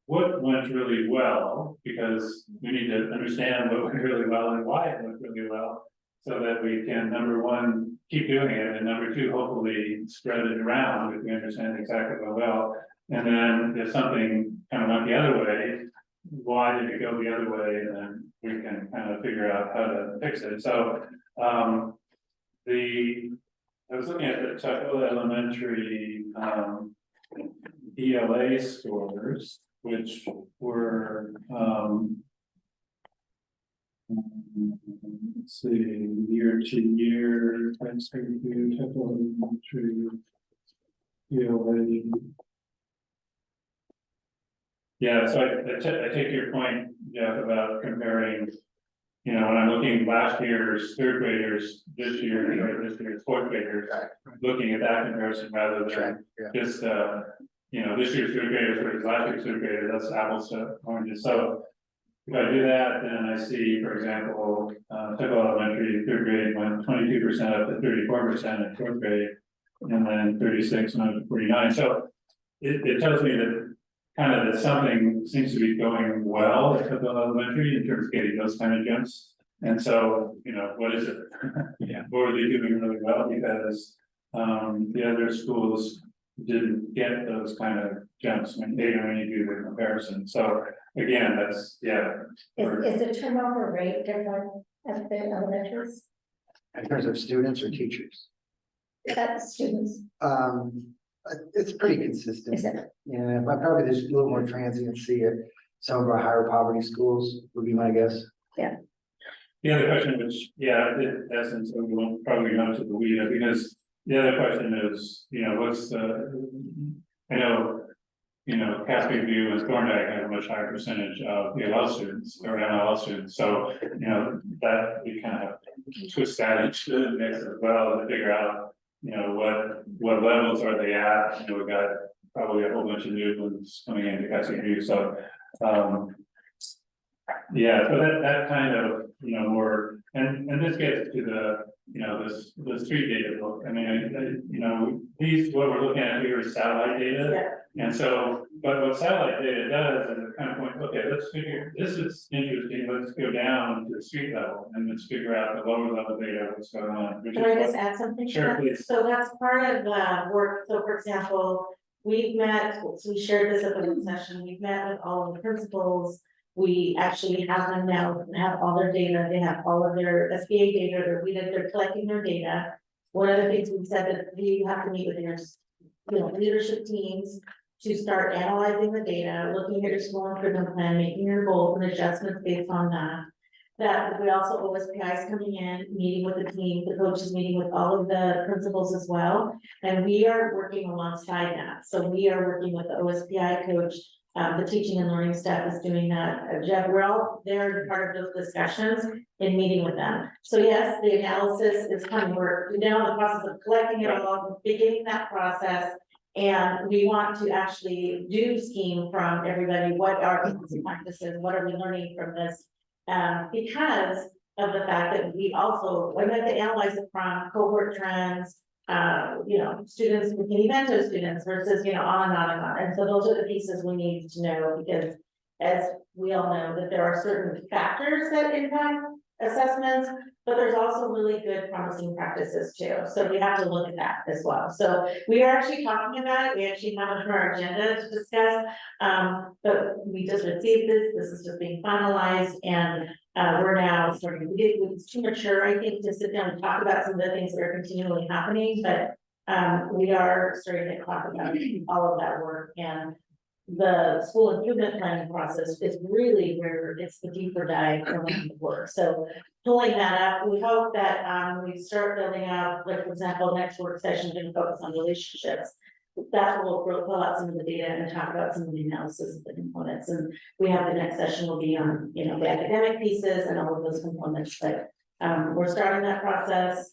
Speaker 2: what went really well, because we need to understand what went really well and why it went really well, so that we can, number one, keep doing it, and number two, hopefully spread it around if we understand exactly what well. And then if something kind of went the other way, why did it go the other way? And then we can kind of figure out how to fix it. So, I was looking at the Tuckahoe Elementary, ELA scores, which were, let's see, year to year, thanks to Tuckahoe Elementary ELA. Yeah, so I take your point, Jeff, about comparing. You know, when I'm looking last year's third graders, this year's fourth graders, looking at that comparison rather than just, you know, this year's third graders versus last year's third graders, that's apples to oranges. So if I do that, then I see, for example, Tickle Elementary, third grade went 22% up to 34% in fourth grade, and then 36 and up to 49. So it tells me that kind of that something seems to be going well at Tickle Elementary in terms of getting those kind of jumps. And so, you know, what is it?
Speaker 10: Yeah.
Speaker 2: What are they doing really well? Because the other schools didn't get those kind of jumps when you do the comparison. So again, that's, yeah.
Speaker 7: Is the turnover rate different at the elementaries?
Speaker 9: In terms of students or teachers?
Speaker 7: Is that the students?
Speaker 9: It's pretty consistent.
Speaker 7: Is it?
Speaker 9: Yeah, but probably there's a little more transiency at some of our higher poverty schools would be my guess.
Speaker 2: The other question, which, yeah, in essence, we won't probably go to the weed, because the other question is, you know, what's the, I know, you know, Cascade View and Thorndike have a much higher percentage of ELL students or MLL students, so, you know, that we kind of twist that into the mix as well to figure out, you know, what levels are they at, you know, we've got probably a whole bunch of new ones coming into Cascade View, so, yeah, so that kind of, you know, more, and this gets to the, you know, the street data look, I mean, you know, what we're looking at here is satellite data. And so, but what satellite data does is it kind of points, okay, let's figure, this is interesting, let's go down to the street level and let's figure out the lower level data, what's going on. which
Speaker 3: Can
Speaker 2: is
Speaker 3: I just
Speaker 2: what-
Speaker 3: add something? to
Speaker 2: Sure,
Speaker 3: that?
Speaker 2: please.
Speaker 3: So that's part of the work, so for example, we've met, so we shared this at the work session, we've met with all of the principals. We actually have them now, have all their data, they have all of their SBA data, they're collecting their data. One of the things we've said that you have to meet with your, you know, leadership teams to start analyzing the data, looking at your school improvement plan, making your goals and adjustments based on that. That we also, OSPI is coming in, meeting with the team, the coaches meeting with all of the principals as well. And we are working alongside that. So we are working with the OSPI coach, the teaching and learning staff is doing that. Jeff, we're all there, part of those discussions in meeting with them. So yes, the analysis is kind of, we're now in the process of collecting it all, beginning that process. And we want to actually do scheme from everybody, what are the practices, what are we learning from this? Because of the fact that we also, we have to analyze it from cohort trends, you know, students, we can evento students versus, you know, on and on and on. And so those are the pieces we need to know, because as we all know, that there are certain factors that impact assessments, but there's also really good promising practices too. So we have to look at that as well. So we are actually talking about it. We actually have it on our agenda to discuss. But we just received this is just being finalized, and we're now starting to get, it's too mature, I think, to sit down and talk about some of the things that are continually happening, but we are starting to talk about all of that work. And the school improvement planning process is really where it's the deeper dive around the work. So pulling that up, we hope that we start building out, like, for example, next work session to focus on relationships. That's what we'll pull out some of the data and talk about some of the analysis of the components. And we have the next session will be on, you know, the academic pieces and all of those components. But we're starting that process.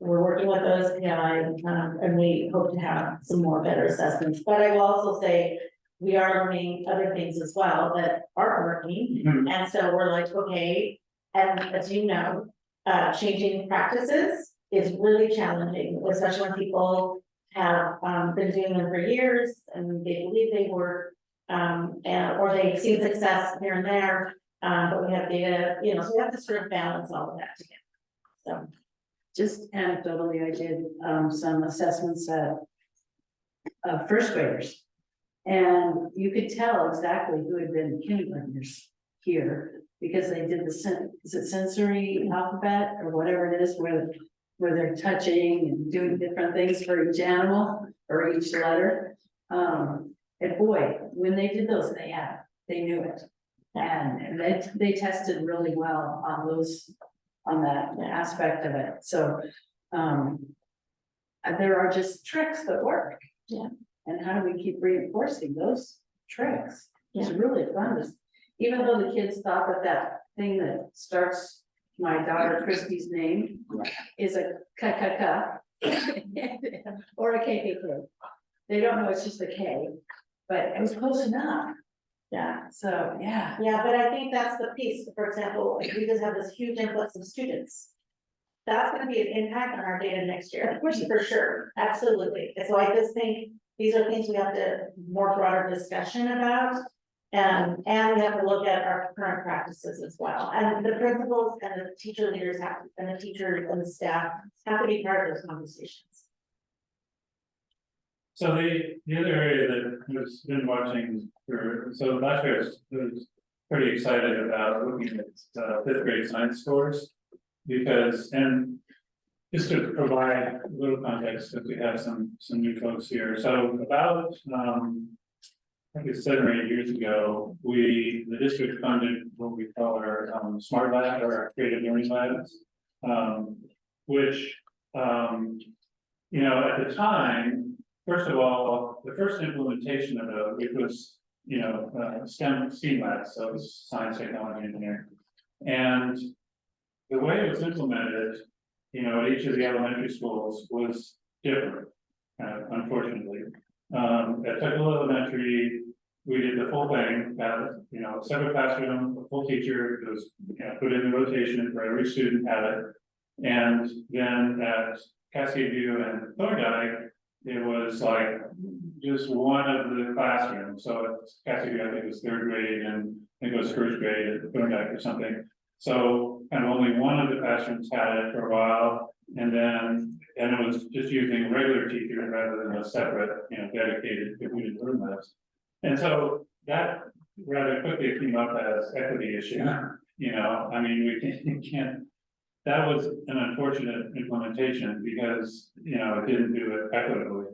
Speaker 3: We're working with OSPI, and we hope to have some more better assessments. But I will also say, we are learning other things as well that aren't working. And so we're like, okay, and as you know, changing practices is really challenging, especially when people have been doing them for years and they believe they work, and or they've seen success here and there. But we have data, you know, so we have to sort of balance all of that together. So.
Speaker 8: Just anecdotally, I did some assessments of first graders. And you could tell exactly who had been kindergartners here, because they did the is it sensory alphabet or whatever it is, where they're touching and doing different things for each animal or each letter. And boy, when they did those, they knew it. And they tested really well on those, on that aspect of it. So there are just tricks that work.
Speaker 3: Yeah.
Speaker 8: And how do we keep reinforcing those tricks. It's really fun, even though the kids thought that that thing that starts my daughter Christie's name is a ka. Or a KKK. They don't know it's just a K, but it was close enough,
Speaker 3: Yeah,
Speaker 8: so, yeah.
Speaker 3: yeah, but I think that's the piece, for example, if we just have this huge influx of students. That's gonna be an impact on our data next year, for sure, absolutely, and so I just think these are things we have to more broader discussion about. And we have to look at our current practices as well, and the principals and the teacher leaders have, and the teachers and the staff have to be part of those conversations.
Speaker 2: So the other area that has been watching so last year I was pretty excited about looking at fifth grade science scores. Because, and just to provide a little context, because we have some new folks here, so about, I think it's 7 or 8 years ago, the district funded what we call our smart lab or our creative learning labs. Which, you know, at the time, first of all, the first implementation of it was, you know, STEM labs, so it's science, technology, engineering. And the way it was implemented, you know, at each of the elementary schools was different, unfortunately. At Tuckville Elementary, we did the full thing, you know, separate classroom, a full teacher, it was, you know, put in the rotation for every student had it. And then at Cascade View and Thorndike, it was like just one of the classrooms. So at Cascade View, I think it was 3rd grade, and I think it was 1st grade at Thorndike or something. So kind of only one of the classrooms had it for a while, and it was just using regular teachers rather than a separate, you know, dedicated computer learning labs. And so that rather quickly came up as equity issue. You know, I mean, we can't. That was an unfortunate implementation because, you know, it didn't do it equitably.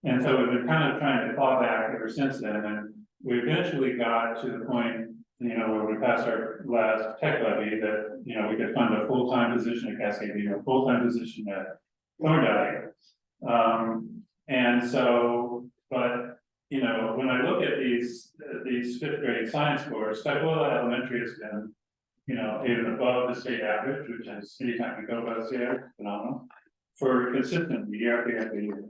Speaker 2: And so we've been kind of trying to claw back ever since then, and we eventually got to the point, you know, where we passed our last tech levy that, you know, we could fund a full-time position at Cascade View, a full-time position at Thorndike. And so, but, you know, when I look at these 5th grade science scores, Tuckville Elementary has been, you know, even above the state average, which is anytime we go above the state average, phenomenal, for consistently year after year.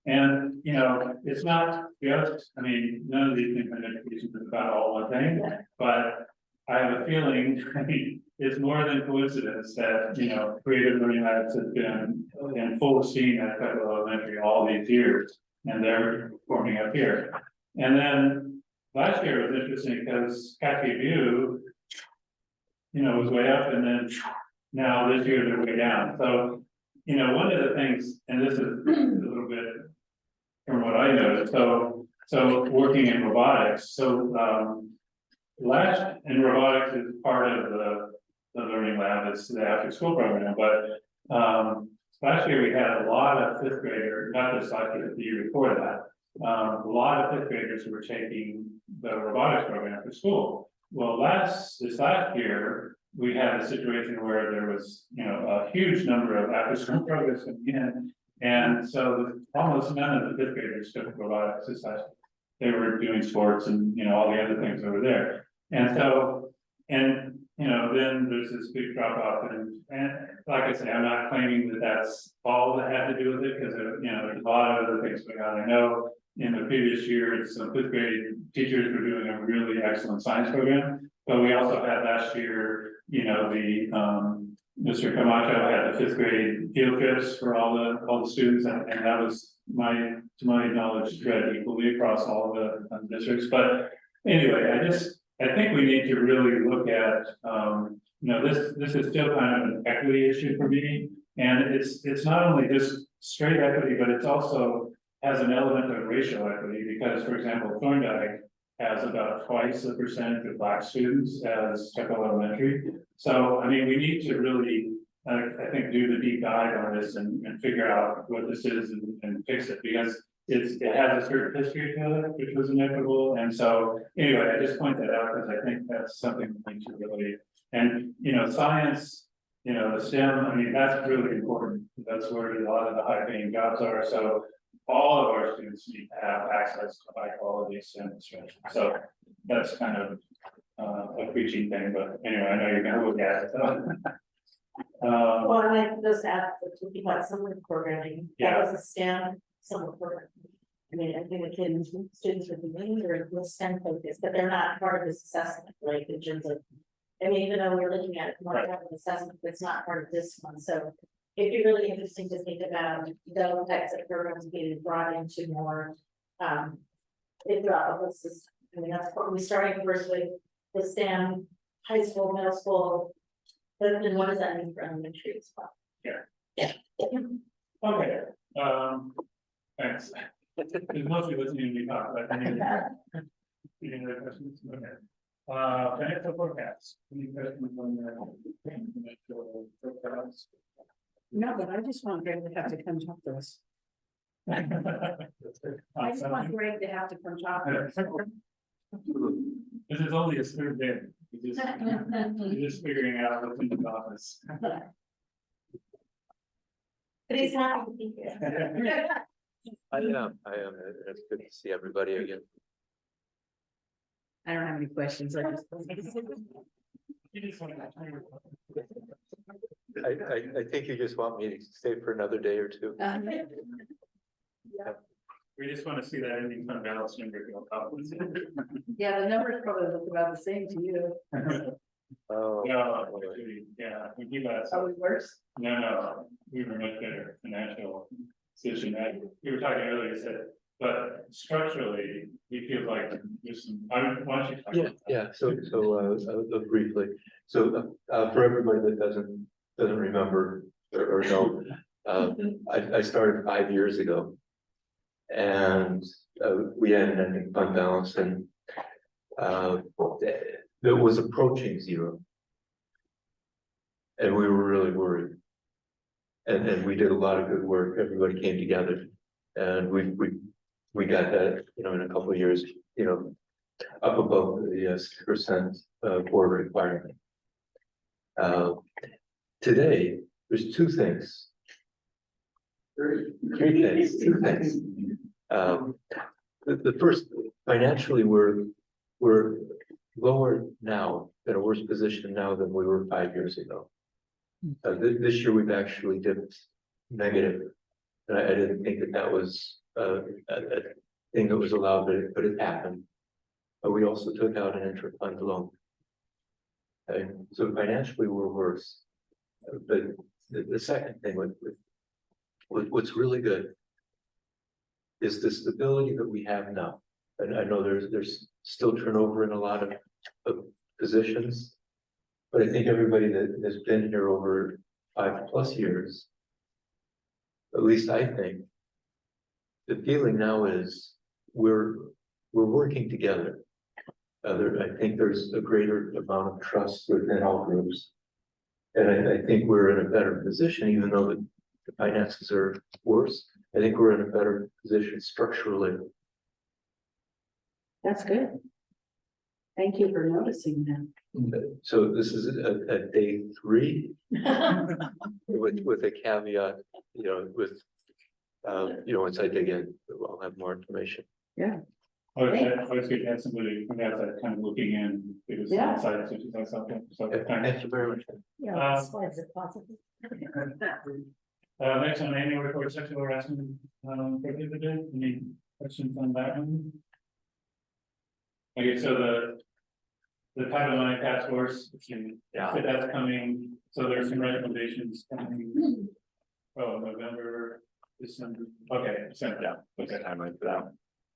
Speaker 2: And, you know, it's not just, I mean, none of these things in education is about all one thing, but I have a feeling, I mean, it's more than coincidence that, you know, creative learning labs have been in full steam at Tuckville Elementary all these years, and they're performing up here. And then last year was interesting because Cascade View, you know, was way up, and then now this year they're way down. So, you know, one of the things, and this is a little bit from what I noticed, so working in robotics, in robotics is part of the learning lab, it's the after school program, but last year we had a lot of 5th graders, not just last year, the year before that, a lot of 5th graders who were taking the robotics program after school. Well, this last year, we had a situation where there was, you know, a huge number of after school programs coming in. And so almost none of the 5th graders took robotics this last year. They were doing sports and, you know, all the other things over there. And so, and, you know, then there's this big drop off, and like I say, I'm not claiming that that's all that had to do with it, because, you know, there's a lot of other things going on. I know in the previous year, some 5th grade teachers were doing a really excellent science program, but we also had last year, you know, Mr. Camacho had the 5th grade field trips for all the students, and that was to my knowledge, spread equally across all the districts. But anyway, I think we need to really look at, you know, this is still kind of an equity issue for me, and it's not only just straight equity, but it's also has an element of racial equity, because, for example, Thorndike has about twice the percentage of Black students as Tuckville Elementary. So, I mean, we need to really, I think, do the deep dive on this and figure out what this is and fix it, because it has a certain history to it, which was inequitable. And so, anyway, I just point that out because I think that's something we need to really, and, you know, science, you know, the STEM, I mean, that's really important. That's where a lot of the high paying jobs are. So, all of our students need to have access to high quality STEM instruction, so that's kind of. A preaching thing, but anyway, I know you're gonna look at it, so.
Speaker 3: Well, and I just add, talking about summer programming, that was a STEM summer program. I mean, I think the kids, students are doing their STEM focus, but they're not part of this assessment, like in terms of. I mean, even though we're looking at more type of assessment, it's not part of this one, so. It'd be really interesting to think about those types of programs being brought into more, throughout the whole system. I mean, that's what we started first with the STEM, high school, middle school. But then what does that mean for elementary as well?
Speaker 2: Yeah. Okay, thanks. There's mostly listening to me talk, but any other questions? Okay. Financial forecast. Any questions on the financial forecast?
Speaker 8: No, but I just want Greg to have to come talk to us. I just want Greg to have to come talk to us.
Speaker 2: This is only his third day. He's just figuring out what's in the office.
Speaker 3: But he's happy to be here.
Speaker 11: I am, it's good to see everybody again.
Speaker 8: I don't have any questions, I just.
Speaker 11: I think you just want me to stay for another day or two.
Speaker 2: We just want to see that ending fund balance number go up.
Speaker 8: Yeah, the numbers probably look about the same to you.
Speaker 11: Oh,
Speaker 2: No, yeah, we give us,
Speaker 8: Are we worse?
Speaker 2: no, we were much better financial position. You were talking earlier, you said, but structurally, we feel like there's some, why don't you talk about that?
Speaker 11: yeah, so briefly, so for everybody that doesn't remember or know, I started 5 years ago. And we had an ending fund balance and it was approaching zero. And we were really worried. And we did a lot of good work, everybody came together. And we got that, in a couple of years, up above the 6% board requirement. Today, there's two things. Three things, two things. The first, financially, we're lower now, in a worse position now than we were 5 years ago. This year, we've actually dipped negative. And I didn't think that was a thing that was allowed, but it happened. But we also took out an intra-fund loan. Okay, so financially, we're worse. But the second thing what's really good is the stability that we have now. And I know there's still turnover in a lot of positions, but I think everybody that has been here over 5+ years, at least I think, the feeling now is we're working together. I think there's a greater amount of trust within all groups. And I think we're in a better position, even though the finances are worse. I think we're in a better position structurally.
Speaker 8: That's good. Thank you for noticing that.
Speaker 11: So this is a day 3 with a caveat, once I dig in, I'll have more information.
Speaker 8: Yeah.
Speaker 2: I was good to have somebody from the outside kind of looking in, because
Speaker 8: Yeah.
Speaker 2: inside, such as myself, so thanks.
Speaker 11: Thank you very much.
Speaker 7: Yeah, slides if possible.
Speaker 2: Next on annual report, sexual harassment, for the other day, any questions on that one? Okay, so the Title IX task force, so that's coming, so there's some recommendations coming. Oh, November, December, okay, December, okay, timeline for that.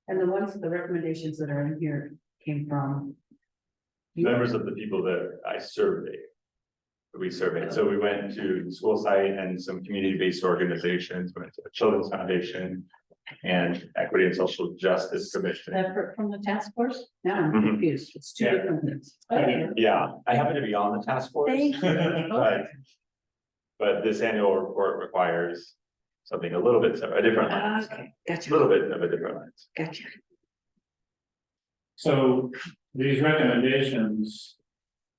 Speaker 8: And the recommendations that are in here came from.
Speaker 5: Members of the people that I surveyed. We surveyed, so we went to the school site and some community-based organizations, went to the Children's Foundation and Equity and Social Justice Commission.
Speaker 8: Effort from the task force? Now I'm
Speaker 5: Mhm.
Speaker 8: confused. It's two
Speaker 5: Yeah.
Speaker 8: different things.
Speaker 5: Yeah, I happen to be on the task force.
Speaker 8: Thank you.
Speaker 5: But this annual report requires something a little bit, a different lens,
Speaker 8: Okay,
Speaker 5: a
Speaker 8: gotcha,
Speaker 5: little bit of a different lens.
Speaker 8: gotcha.
Speaker 2: So these recommendations,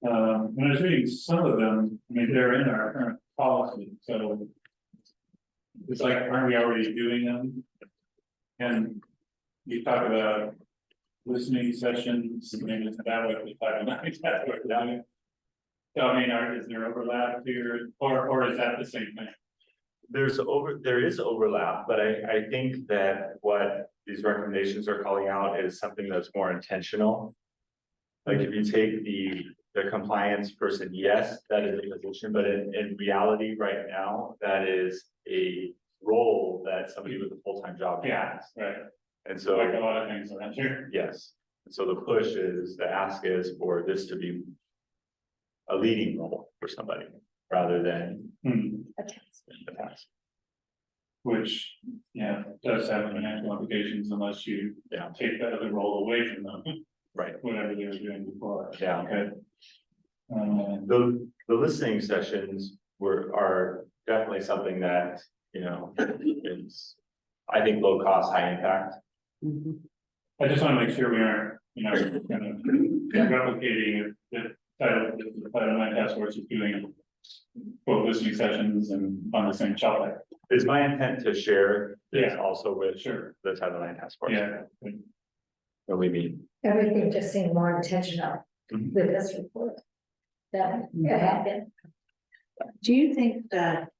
Speaker 2: when I was reading some of them, I mean, they're in our current policy, so. It's like, aren't we already doing them? And you talk about listening sessions, maybe it's that way, we talk about that way, down it. So I mean, is there overlap here, or is that the same thing?
Speaker 5: There is overlap, but I think that what these recommendations are calling out is something that's more intentional. Like if you take the compliance person, yes, that is a position, but in reality, right now, that is a role that somebody with a full-time job
Speaker 2: Yeah,
Speaker 5: has.
Speaker 2: right,
Speaker 5: And
Speaker 2: so like a
Speaker 5: so,
Speaker 2: lot of things around here.
Speaker 5: yes, and so the push is, the ask is for this to be a leading role for somebody, rather than the task.
Speaker 2: Which, yeah, does have financial implications unless you
Speaker 5: Yeah.
Speaker 2: take that other role away from them,
Speaker 5: Right,
Speaker 2: whatever they were doing before.
Speaker 5: yeah.
Speaker 2: Okay.
Speaker 5: The listening sessions are definitely something that, you know, is, I think, low cost, high impact.
Speaker 2: I just want to make sure we aren't, you know, kind of replicating the Title IX task force is doing both listening sessions and on the same topic.
Speaker 5: It's my intent to share this
Speaker 2: Yeah.
Speaker 5: also with
Speaker 2: Sure.
Speaker 5: the Title IX task force.
Speaker 2: Yeah.
Speaker 5: When we meet.
Speaker 7: Everything just seemed more intentional
Speaker 5: Mhm.
Speaker 7: with this report. That it had been.
Speaker 8: Do you think that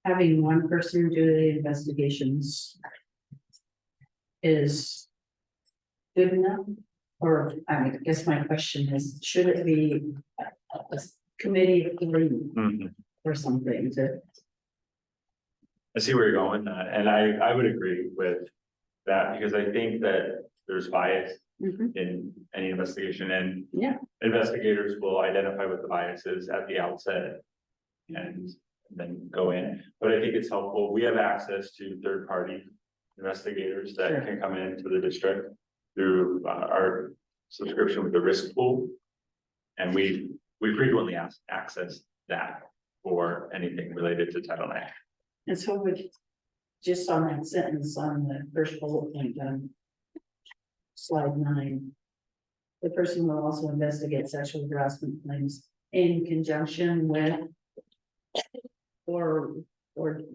Speaker 8: having one person do the investigations is good enough? Or, I mean, I guess my question is, should it be a committee of three or something to?
Speaker 5: I see where you're going, and I would agree with that, because I think that there's bias in any investigation, and
Speaker 8: Yeah.
Speaker 5: investigators will identify what the bias is at the outset and then go in. But I think it's helpful. We have access to third-party investigators that
Speaker 8: Sure.
Speaker 5: can come into the district through our subscription with the risk pool. And we frequently access that for anything related to Title IX.
Speaker 8: And so would, just on that sentence on the first bullet point, slide 9. The person will also investigate sexual harassment claims in conjunction with. Or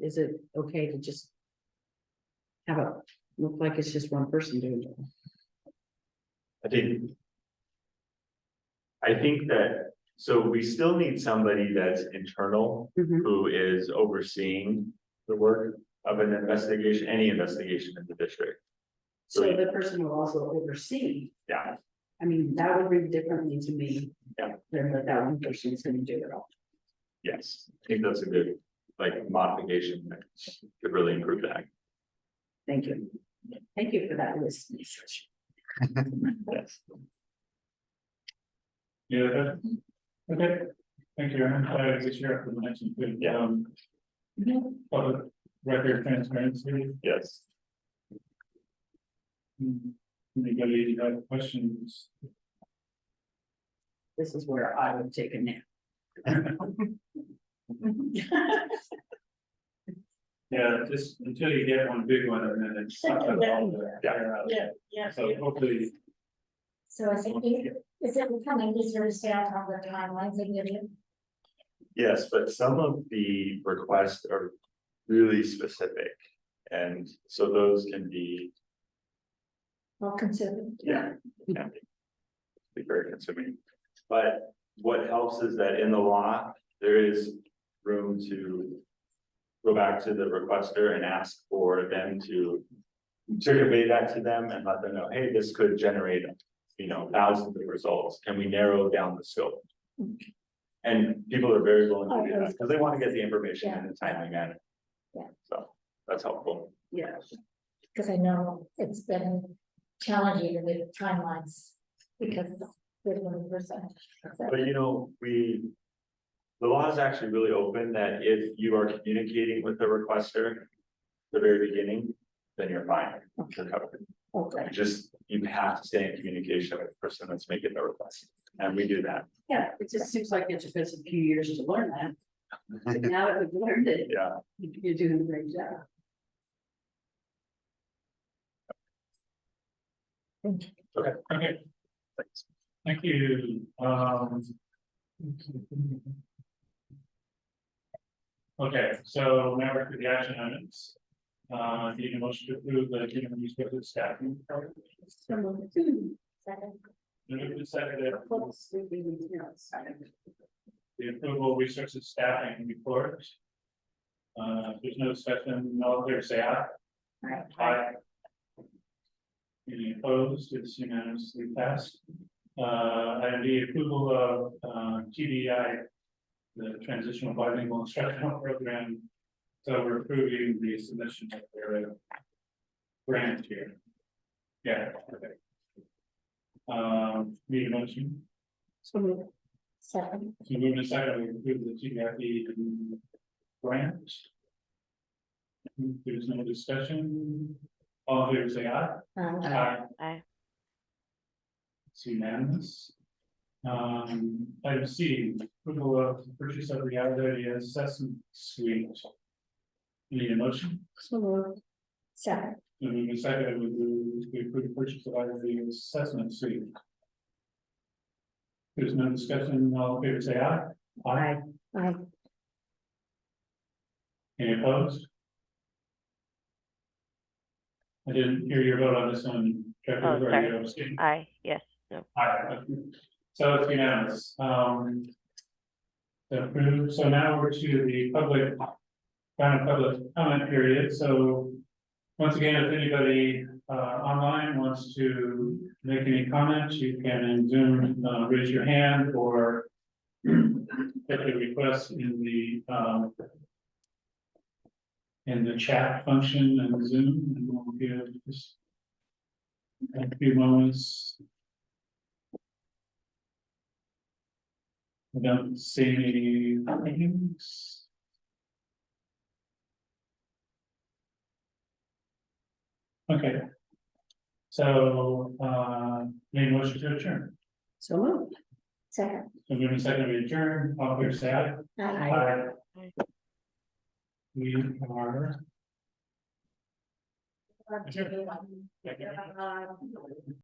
Speaker 8: is it okay to just have it look like it's just one person doing it?
Speaker 5: I think that, so we still need somebody that's internal, who is overseeing the work of an investigation, any investigation in the district.
Speaker 8: So the person will also oversee.
Speaker 5: Yeah.
Speaker 8: I mean, that would read differently to me.
Speaker 5: Yeah.
Speaker 8: Than that one person is gonna do it all.
Speaker 5: Yes, I think that's a good, like, modification that could really improve that.
Speaker 8: Thank you. Thank you for that list.
Speaker 5: Yes.
Speaker 2: Yeah. Okay. Thank you. I guess you're up for the next one.
Speaker 5: Yeah.
Speaker 2: Public record transparency.
Speaker 5: Yes.
Speaker 2: Anybody have questions?
Speaker 8: This is where I would take a nap.
Speaker 2: Yeah, just until you get one big one and then it's.
Speaker 8: Yeah.
Speaker 2: So hopefully,
Speaker 7: So is it becoming easier to stay on top of the timelines and get it?
Speaker 5: Yes, but some of the requests are really specific. And so those can be,
Speaker 7: Well considered?
Speaker 5: can be very consuming. But what helps is that in the law, there is room to go back to the requester and ask for them to convey that to them and let them know, hey, this could generate, thousands of results. Can we narrow down the scope? And people are very willing to do that because they want to get the information in a timely manner.
Speaker 7: Yeah.
Speaker 5: So that's helpful.
Speaker 8: Yeah.
Speaker 7: Because I know it's been challenging with timelines because there's 1%.
Speaker 5: But the law is actually really open that if you are communicating with the requester at the very beginning, then you're fine. You're covered.
Speaker 7: Okay.
Speaker 5: You have to stay in communication with the person that's making the request. And we do that.
Speaker 8: Yeah, it just seems like it took us a few years to learn that. But now that we've learned it,
Speaker 5: Yeah.
Speaker 8: you're doing a great job.
Speaker 5: Okay.
Speaker 2: okay,
Speaker 5: Thanks.
Speaker 2: thank you. Okay, so now we're to the action items. Need a motion to approve the human resources staffing.
Speaker 3: Second.
Speaker 2: Moved and seconded. The approval of resources staffing report. If there's no discussion, all in favor, say aye. Aye. Any opposed, it's unanimously passed. Item D, approval of TDI, the transitional bilingual instructional program. So we're approving the submission of their grant here. Yeah, okay. Need a motion?
Speaker 7: Second.
Speaker 2: So moving aside, we approve the TDI grant. If there's no discussion, all in favor, say aye. Aye.
Speaker 6: Aye.
Speaker 2: It's unanimous. Item C, approval of purchase of the Already assessment suite. Need a motion?
Speaker 7: Second.
Speaker 2: Moving aside, we approve the purchase of Already assessment suite. There's no discussion, all in favor, say aye. Aye.
Speaker 7: Aye.
Speaker 2: Any opposed? I didn't hear your vote on this one. Director,
Speaker 6: Oh,
Speaker 2: or
Speaker 6: sorry.
Speaker 2: you abstaining?
Speaker 6: Aye, yes, no.
Speaker 2: Aye. So it's unanimous. Approved. So now we're to the public comment period. So once again, if anybody online wants to make any comments, you can in Zoom raise your hand or put the request in the chat function and Zoom, and we'll give just a few moments. I don't see any things. Okay. So, need a motion to adjourn.
Speaker 8: So moved.
Speaker 7: Second.
Speaker 2: So give me a second to adjourn, all in favor, say aye.
Speaker 7: Aye.
Speaker 2: Aye. We are.